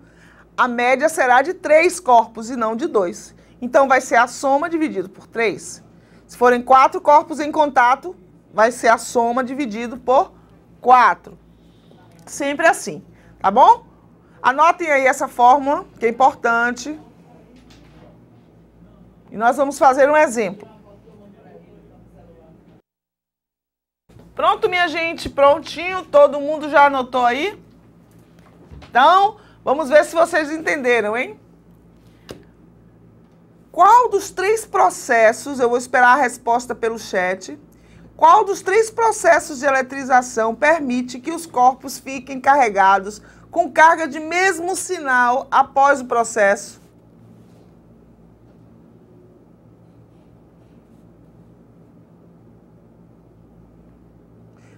a média será de 3 corpos e não de 2. Então, vai ser a soma dividido por 3. Se forem 4 corpos em contato, vai ser a soma dividido por 4. Sempre assim, tá bom? Anotem aí essa fórmula, que é importante. E nós vamos fazer um exemplo. Pronto, minha gente? Prontinho? Todo mundo já anotou aí? Então, vamos ver se vocês entenderam, hein? Qual dos 3 processos, eu vou esperar a resposta pelo chat, qual dos 3 processos de eletrização permite que os corpos fiquem carregados com carga de mesmo sinal após o processo?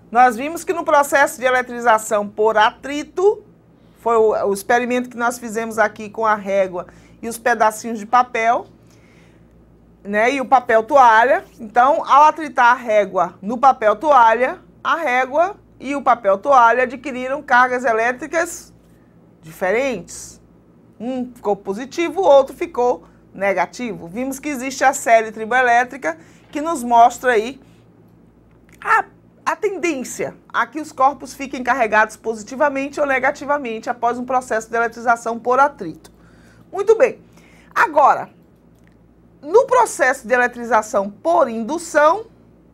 Nós vimos que no processo de eletrização por atrito, foi o experimento que nós fizemos aqui com a régua e os pedacinhos de papel, né, e o papel toalha. Então, ao atritar a régua no papel toalha, a régua e o papel toalha adquiriram cargas elétricas diferentes. Um ficou positivo, o outro ficou negativo. Vimos que existe a série triboelétrica que nos mostra aí a tendência a que os corpos fiquem carregados positivamente ou negativamente após um processo de eletrização por atrito. Muito bem. Agora, no processo de eletrização por indução,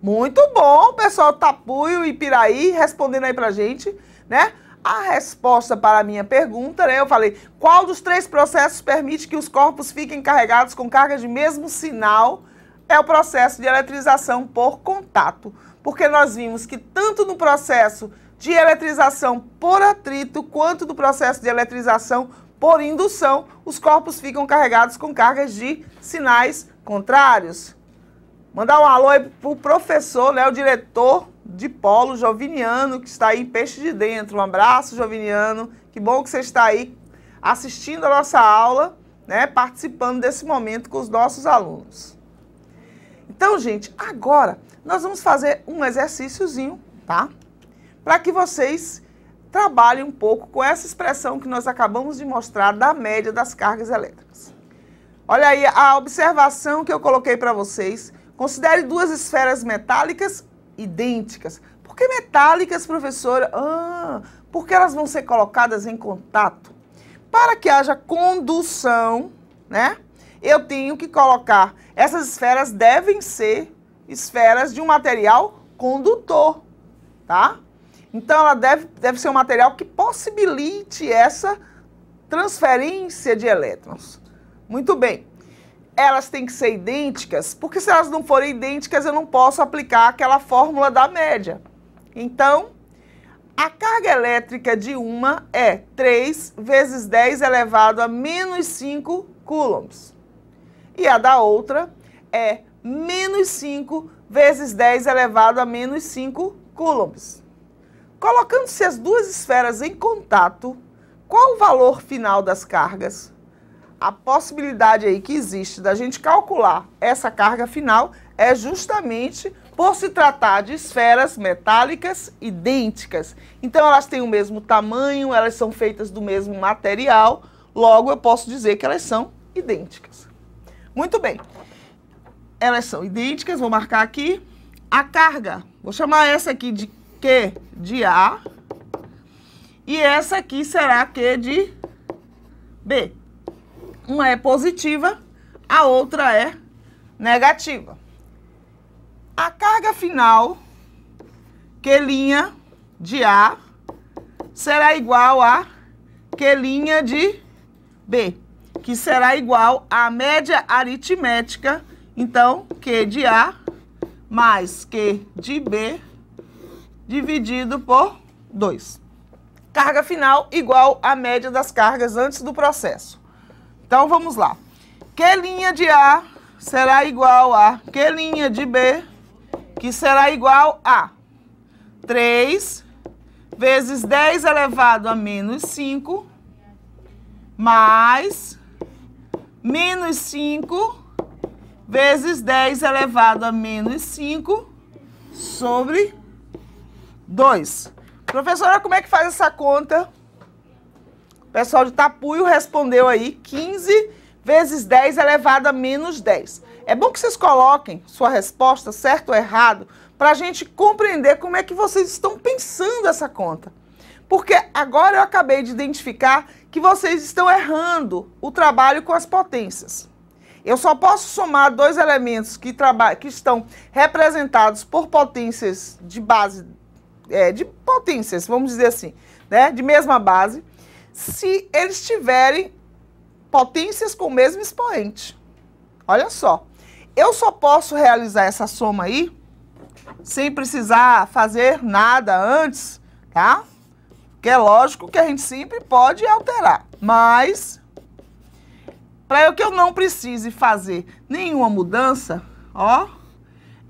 muito bom, pessoal Tapuio e Piraí respondendo aí pra gente, né? A resposta para a minha pergunta, né? Eu falei, qual dos 3 processos permite que os corpos fiquem carregados com carga de mesmo sinal? É o processo de eletrização por contato. Porque nós vimos que tanto no processo de eletrização por atrito, quanto no processo de eletrização por indução, os corpos ficam carregados com cargas de sinais contrários. Mandar um alô aí pro professor, né, o diretor de polo, Joviniano, que está aí em Peixe de Dentro. Um abraço, Joviniano. Que bom que você está aí assistindo a nossa aula, né, participando desse momento com os nossos alunos. Então, gente, agora nós vamos fazer um exercíciozinho, tá? Para que vocês trabalhem um pouco com essa expressão que nós acabamos de mostrar da média das cargas elétricas. Olha aí a observação que eu coloquei para vocês. Considere 2 esferas metálicas idênticas. Por que metálicas, professora? Porque elas vão ser colocadas em contato. Para que haja condução, né? Eu tenho que colocar, essas esferas devem ser esferas de um material condutor, tá? Então, ela deve ser um material que possibilite essa transferência de elétrons. Muito bem. Elas têm que ser idênticas, porque se elas não forem idênticas, eu não posso aplicar aquela fórmula da média. Então, a carga elétrica de uma é 3 vezes 10 elevado a menos 5 coulombs. E a da outra é menos 5 vezes 10 elevado a menos 5 coulombs. Colocando-se as duas esferas em contato, qual o valor final das cargas? A possibilidade aí que existe da gente calcular essa carga final é justamente por se tratar de esferas metálicas idênticas. Então, elas têm o mesmo tamanho, elas são feitas do mesmo material, logo eu posso dizer que elas são idênticas. Muito bem. Elas são idênticas, vou marcar aqui. A carga, vou chamar essa aqui de Q de A, e essa aqui será Q de B. Uma é positiva, a outra é negativa. A carga final, Q' de A, será igual a Q' de B, que será igual à média aritmética, então, Q de A mais Q de B dividido por 2. Carga final igual à média das cargas antes do processo. Então, vamos lá. Q' de A será igual a Q' de B, que será igual a 3 vezes 10 elevado a menos 5, mais menos 5 vezes 10 elevado a menos 5 sobre 2. Professora, como é que faz essa conta? O pessoal de Tapuio respondeu aí 15 vezes 10 elevado a menos 10. É bom que vocês coloquem sua resposta, certo ou errado, para a gente compreender como é que vocês estão pensando essa conta. Porque agora eu acabei de identificar que vocês estão errando o trabalho com as potências. Eu só posso somar dois elementos que estão representados por potências de base, de potências, vamos dizer assim, né, de mesma base, se eles tiverem potências com o mesmo expoente. Olha só, eu só posso realizar essa soma aí sem precisar fazer nada antes, tá? Porque é lógico que a gente sempre pode alterar, mas para que eu não precise fazer nenhuma mudança, ó,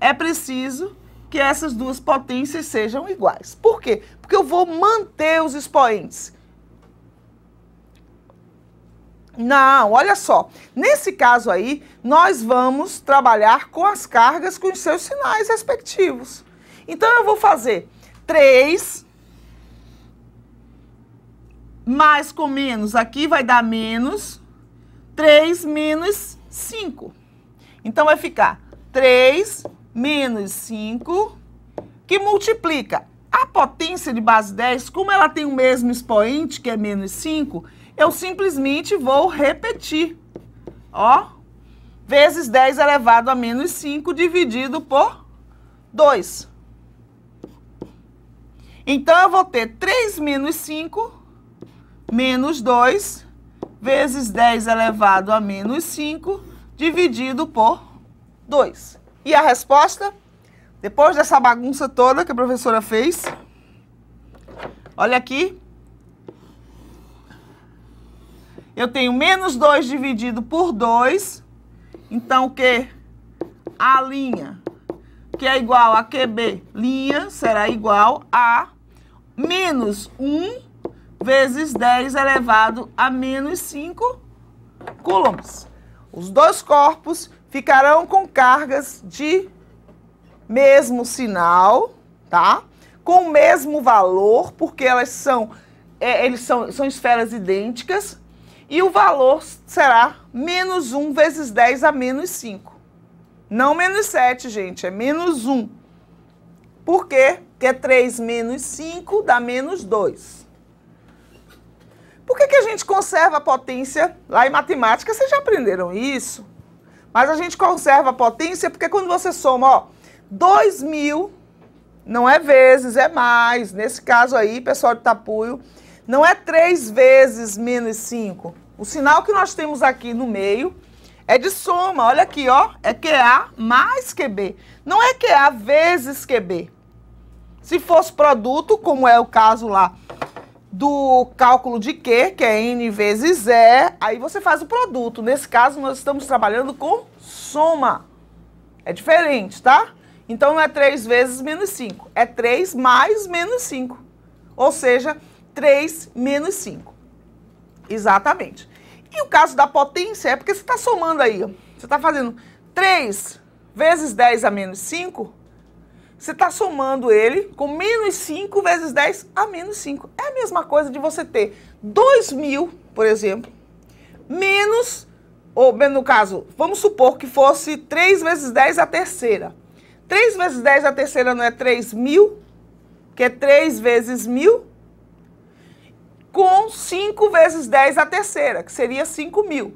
é preciso que essas duas potências sejam iguais. Por quê? Porque eu vou manter os expoentes. Não, olha só. Nesse caso aí, nós vamos trabalhar com as cargas com os seus sinais respectivos. Então, eu vou fazer 3 mais com menos, aqui vai dar menos 3 menos 5. Então, vai ficar 3 menos 5, que multiplica a potência de base 10, como ela tem o mesmo expoente, que é menos 5, eu simplesmente vou repetir, ó, vezes 10 elevado a menos 5 dividido por 2. Então, eu vou ter 3 menos 5 menos 2 vezes 10 elevado a menos 5 dividido por 2. E a resposta, depois dessa bagunça toda que a professora fez, olha aqui, eu tenho menos 2 dividido por 2, então que A', que é igual a QB', será igual a menos 1 vezes 10 elevado a menos 5 coulombs. Os dois corpos ficarão com cargas de mesmo sinal, tá? Com o mesmo valor, porque elas são esferas idênticas, e o valor será menos 1 vezes 10 a menos 5. Não menos 7, gente, é menos 1. Por quê? Porque 3 menos 5 dá menos 2. Por que a gente conserva a potência? Lá em matemática, vocês já aprenderam isso? Mas a gente conserva a potência porque quando você soma, ó, 2.000, não é vezes, é mais. Nesse caso aí, pessoal de Tapuio, não é 3 vezes menos 5. O sinal que nós temos aqui no meio é de soma. Olha aqui, ó, é QA mais QB. Não é QA vezes QB. Se fosse produto, como é o caso lá do cálculo de Q, que é N vezes E, aí você faz o produto. Nesse caso, nós estamos trabalhando com soma. É diferente, tá? Então, não é 3 vezes menos 5. É 3 mais menos 5. ou seja, 3 menos 5. Exatamente. E o caso da potência é porque você está somando aí, ó. Você está fazendo 3 vezes 10 a menos 5, você está somando ele com menos 5 vezes 10 a menos 5. É a mesma coisa de você ter 2.000, por exemplo, menos, ou no caso, vamos supor que fosse 3 vezes 10 a terceira. 3 vezes 10 a terceira não é 3.000, que é 3 vezes 1.000, com 5 vezes 10 a terceira, que seria 5.000.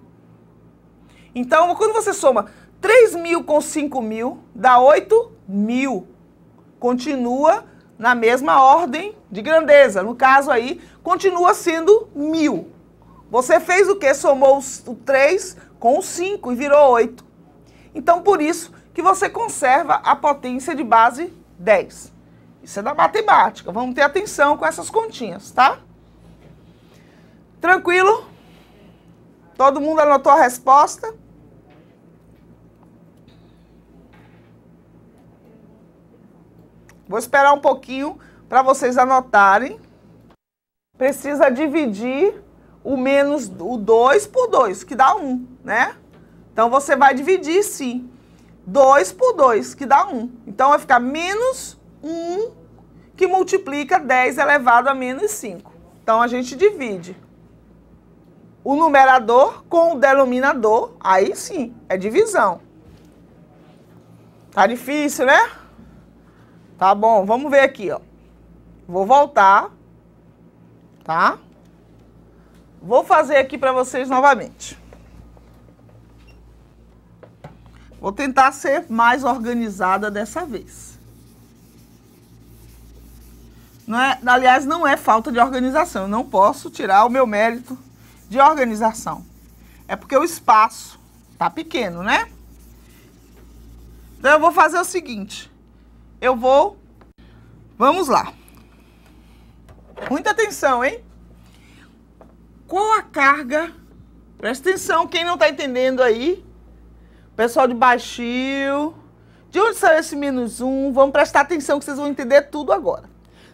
Então, quando você soma 3.000 com 5.000, dá 8.000. Continua na mesma ordem de grandeza. No caso aí, continua sendo 1.000. Você fez o quê? Somou o 3 com o 5 e virou 8. Então, por isso que você conserva a potência de base 10. Isso é da matemática. Vamos ter atenção com essas continhas, tá? Tranquilo? Todo mundo anotou a resposta? Vou esperar um pouquinho para vocês anotarem. Precisa dividir o menos o 2 por 2, que dá 1, né? Então, você vai dividir, sim, 2 por 2, que dá 1. Então, vai ficar menos 1, que multiplica 10 elevado a menos 5. Então, a gente divide o numerador com o denominador. Aí, sim, é divisão. Tá difícil, né? Tá bom, vamos ver aqui, ó. Vou voltar, tá? Vou fazer aqui para vocês novamente. Vou tentar ser mais organizada dessa vez. Não é, aliás, não é falta de organização. Eu não posso tirar o meu mérito de organização. É porque o espaço tá pequeno, né? Então, eu vou fazer o seguinte. Vamos lá. Muita atenção, hein? Qual a carga? Presta atenção, quem não está entendendo aí. Pessoal de baixio. De onde saiu esse menos 1? Vamos prestar atenção que vocês vão entender tudo agora.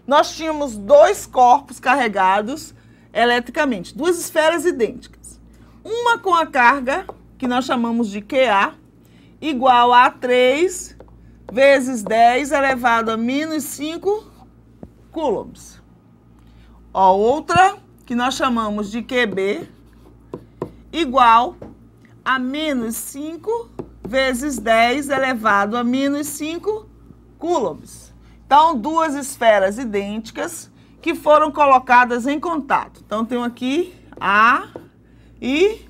Nós tínhamos 2 corpos carregados eletricamente, 2 esferas idênticas. Uma com a carga, que nós chamamos de QA, igual a 3 vezes 10 elevado a menos 5 coulombs. Ó, outra, que nós chamamos de QB, igual a menos 5 vezes 10 elevado a menos 5 coulombs. Então, 2 esferas idênticas que foram colocadas em contato. Então, tenho aqui A e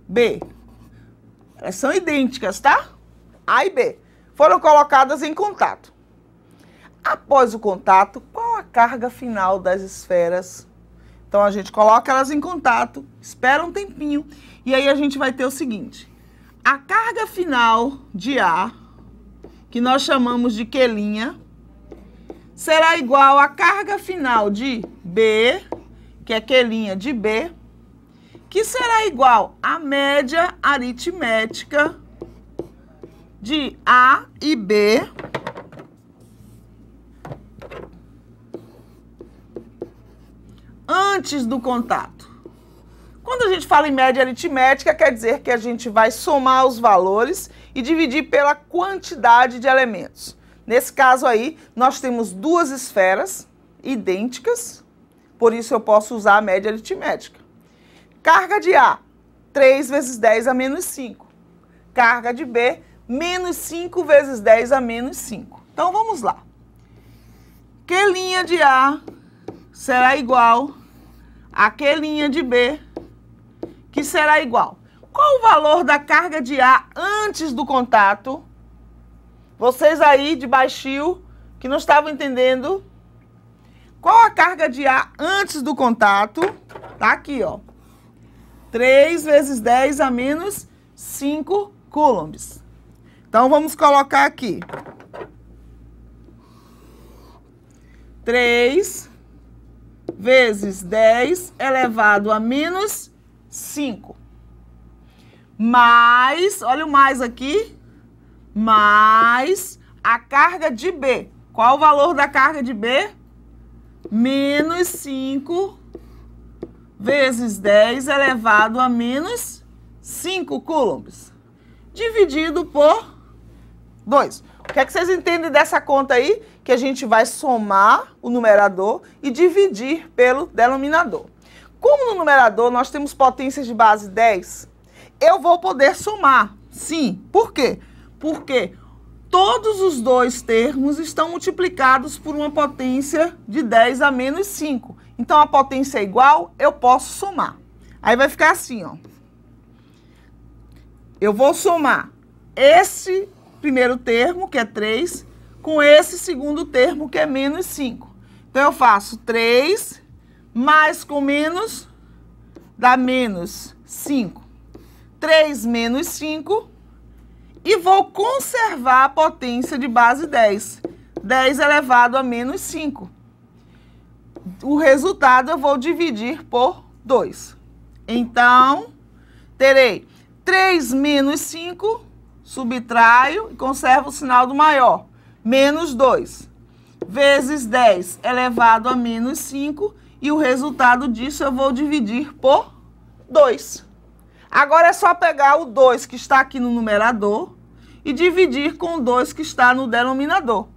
B. Elas são idênticas, tá? A e B. Foram colocadas em contato. Após o contato, qual a carga final das esferas? Então, a gente coloca elas em contato, espera um tempinho, e aí a gente vai ter o seguinte. A carga final de A, que nós chamamos de Q', será igual à carga final de B, que é Q' de B, que será igual à média aritmética de A e B antes do contato. Quando a gente fala em média aritmética, quer dizer que a gente vai somar os valores e dividir pela quantidade de elementos. Nesse caso aí, nós temos 2 esferas idênticas, por isso eu posso usar a média aritmética. Carga de A, 3 vezes 10 a menos 5. Carga de B, menos 5 vezes 10 a menos 5. Então, vamos lá. Q' de A será igual a Q' de B, que será igual. Qual o valor da carga de A antes do contato? Vocês aí de baixio, que não estavam entendendo. Qual a carga de A antes do contato? Tá aqui, ó. 3 vezes 10 a menos 5 coulombs. Então, vamos colocar aqui. 3 vezes 10 elevado a menos 5. Mais, olha o mais aqui, mais a carga de B. Qual o valor da carga de B? menos 5 vezes 10 elevado a menos 5 coulombs, dividido por 2. O que é que vocês entendem dessa conta aí? Que a gente vai somar o numerador e dividir pelo denominador. Como no numerador nós temos potências de base 10, eu vou poder somar, sim. Por quê? Porque todos os dois termos estão multiplicados por uma potência de 10 a menos 5. Então, a potência é igual, eu posso somar. Aí vai ficar assim, ó. Eu vou somar esse primeiro termo, que é 3, com esse segundo termo, que é menos 5. Então, eu faço 3 mais com menos dá menos 5. 3 menos 5 e vou conservar a potência de base 10. 10 elevado a menos 5. O resultado eu vou dividir por 2. Então, terei 3 menos 5, subtraio e conservo o sinal do maior. Menos 2, vezes 10 elevado a menos 5, e o resultado disso eu vou dividir por 2. Agora é só pegar o 2 que está aqui no numerador e dividir com o 2 que está no denominador.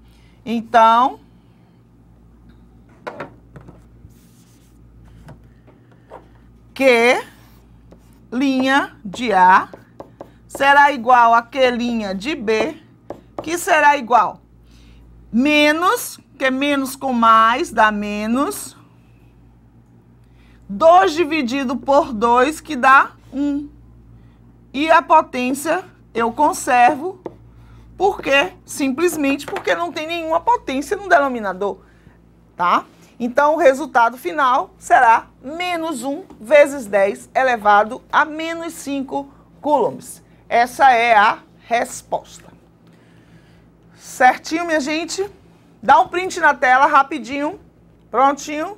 Então, Q' de A será igual a Q' de B, que será igual menos, que é menos com mais, dá menos, 2 dividido por 2, que dá 1. E a potência eu conservo, porque simplesmente porque não tem nenhuma potência no denominador, tá? Então, o resultado final será menos 1 vezes 10 elevado a menos 5 coulombs. Essa é a resposta. Certinho, minha gente? Dá um print na tela, rapidinho. Prontinho.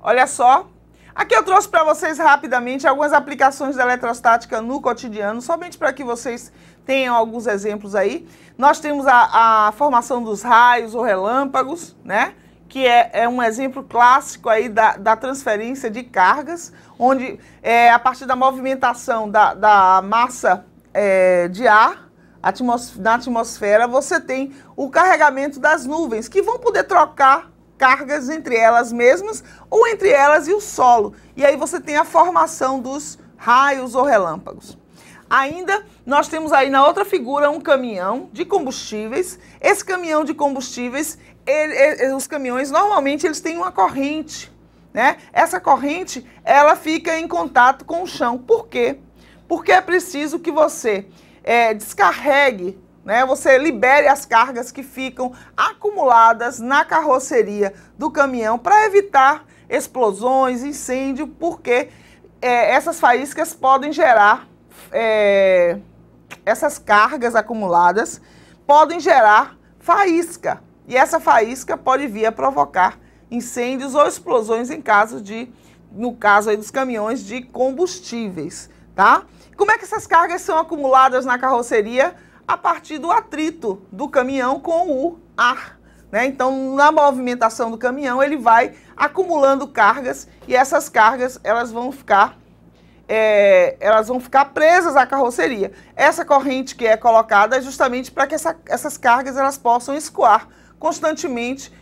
Olha só. Aqui eu trouxe para vocês rapidamente algumas aplicações da eletrostática no cotidiano, somente para que vocês tenham alguns exemplos aí. Nós temos a formação dos raios ou relâmpagos, né? Que é um exemplo clássico aí da transferência de cargas, onde a partir da movimentação da massa de ar na atmosfera, você tem o carregamento das nuvens, que vão poder trocar cargas entre elas mesmas ou entre elas e o solo. E aí você tem a formação dos raios ou relâmpagos. Ainda nós temos aí na outra figura um caminhão de combustíveis. Esse caminhão de combustíveis, os caminhões normalmente eles têm uma corrente, né? Essa corrente ela fica em contato com o chão. Por quê? Porque é preciso que você descarregue, né? Você libere as cargas que ficam acumuladas na carroceria do caminhão para evitar explosões, incêndio, porque essas faíscas podem gerar, essas cargas acumuladas podem gerar faísca. E essa faísca pode vir a provocar incêndios ou explosões no caso aí dos caminhões de combustíveis, tá? Como é que essas cargas são acumuladas na carroceria? A partir do atrito do caminhão com o ar, né? Então, na movimentação do caminhão, ele vai acumulando cargas e essas cargas elas vão ficar presas à carroceria. Essa corrente que é colocada é justamente para que essas cargas elas possam escoar constantemente,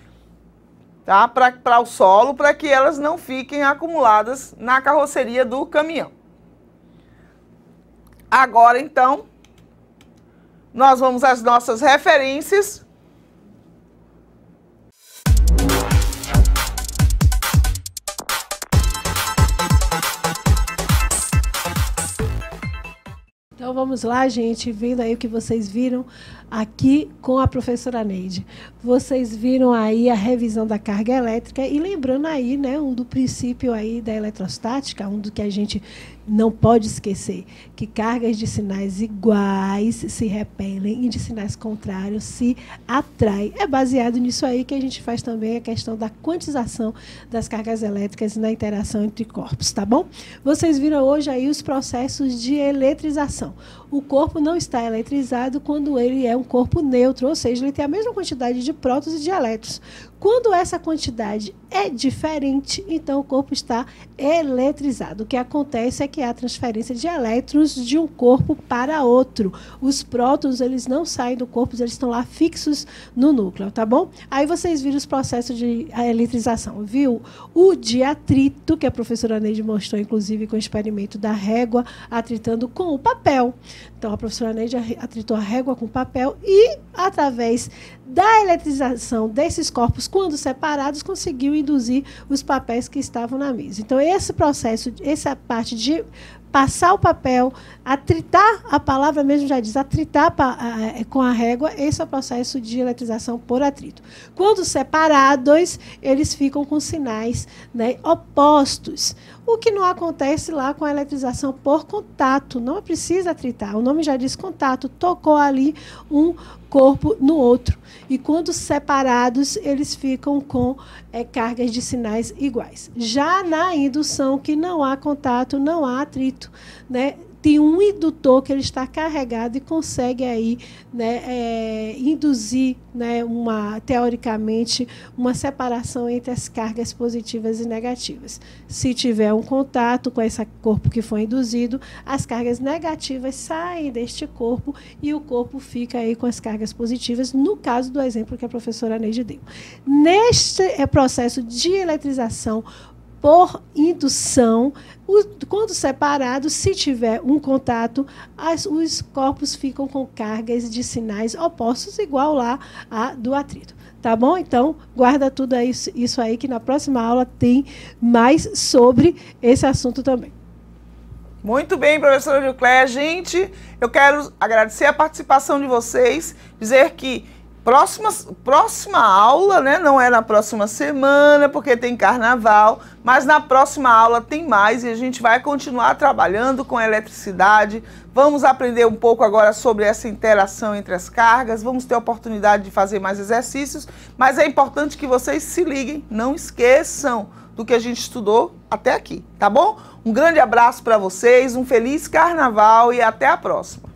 tá? Para o solo, para que elas não fiquem acumuladas na carroceria do caminhão. Agora, então, nós vamos às nossas referências. Então vamos lá, gente, vendo aí o que vocês viram aqui com a professora Neide. Vocês viram aí a revisão da carga elétrica e lembrando aí, né, do princípio aí da eletrostática, do que a gente não pode esquecer, que cargas de sinais iguais se repelem e de sinais contrários se atraem. É baseado nisso aí que a gente faz também a questão da quantização das cargas elétricas na interação entre corpos, tá bom? Vocês viram hoje aí os processos de eletrização. O corpo não está eletrizado quando ele é um corpo neutro, ou seja, ele tem a mesma quantidade de prótons e de elétrons. Quando essa quantidade é diferente, então o corpo está eletrizado. O que acontece é que há transferência de elétrons de um corpo para outro. Os prótons, eles não saem do corpo, eles estão lá fixos no núcleo, tá bom? Aí vocês viram os processos de eletrização, viu? O de atrito, que a professora Neide mostrou, inclusive, com o experimento da régua, atritando com o papel. Então, a professora Neide atritou a régua com o papel e, através da eletrização desses corpos, quando separados, conseguiu induzir os papéis que estavam na mesa. Então, esse processo, essa parte de passar o papel, atritar, a palavra mesmo já diz, atritar com a régua, esse é o processo de eletrização por atrito. Quando separados, eles ficam com sinais, né, opostos. O que não acontece lá com a eletrização por contato. Não precisa atritar. O nome já diz contato. Tocou ali um corpo no outro. E quando separados, eles ficam com cargas de sinais iguais. Já na indução, que não há contato, não há atrito, né? Tem um indutor que ele está carregado e consegue aí, né, induzir, né, teoricamente, uma separação entre as cargas positivas e negativas. Se tiver um contato com esse corpo que foi induzido, as cargas negativas saem deste corpo e o corpo fica aí com as cargas positivas, no caso do exemplo que a professora Neide deu. Neste processo de eletrização por indução, quando separados, se tiver um contato, os corpos ficam com cargas de sinais opostos, igual lá a do atrito. Tá bom? Então, guarda tudo isso aí, que na próxima aula tem mais sobre esse assunto também. Muito bem, professora Gilcléia. Gente, eu quero agradecer a participação de vocês, dizer que próxima aula, né? Não é na próxima semana, porque tem carnaval, mas na próxima aula tem mais e a gente vai continuar trabalhando com a eletricidade. Vamos aprender um pouco agora sobre essa interação entre as cargas, vamos ter a oportunidade de fazer mais exercícios, mas é importante que vocês se liguem, não esqueçam do que a gente estudou até aqui, tá bom? Um grande abraço para vocês, um feliz carnaval e até a próxima.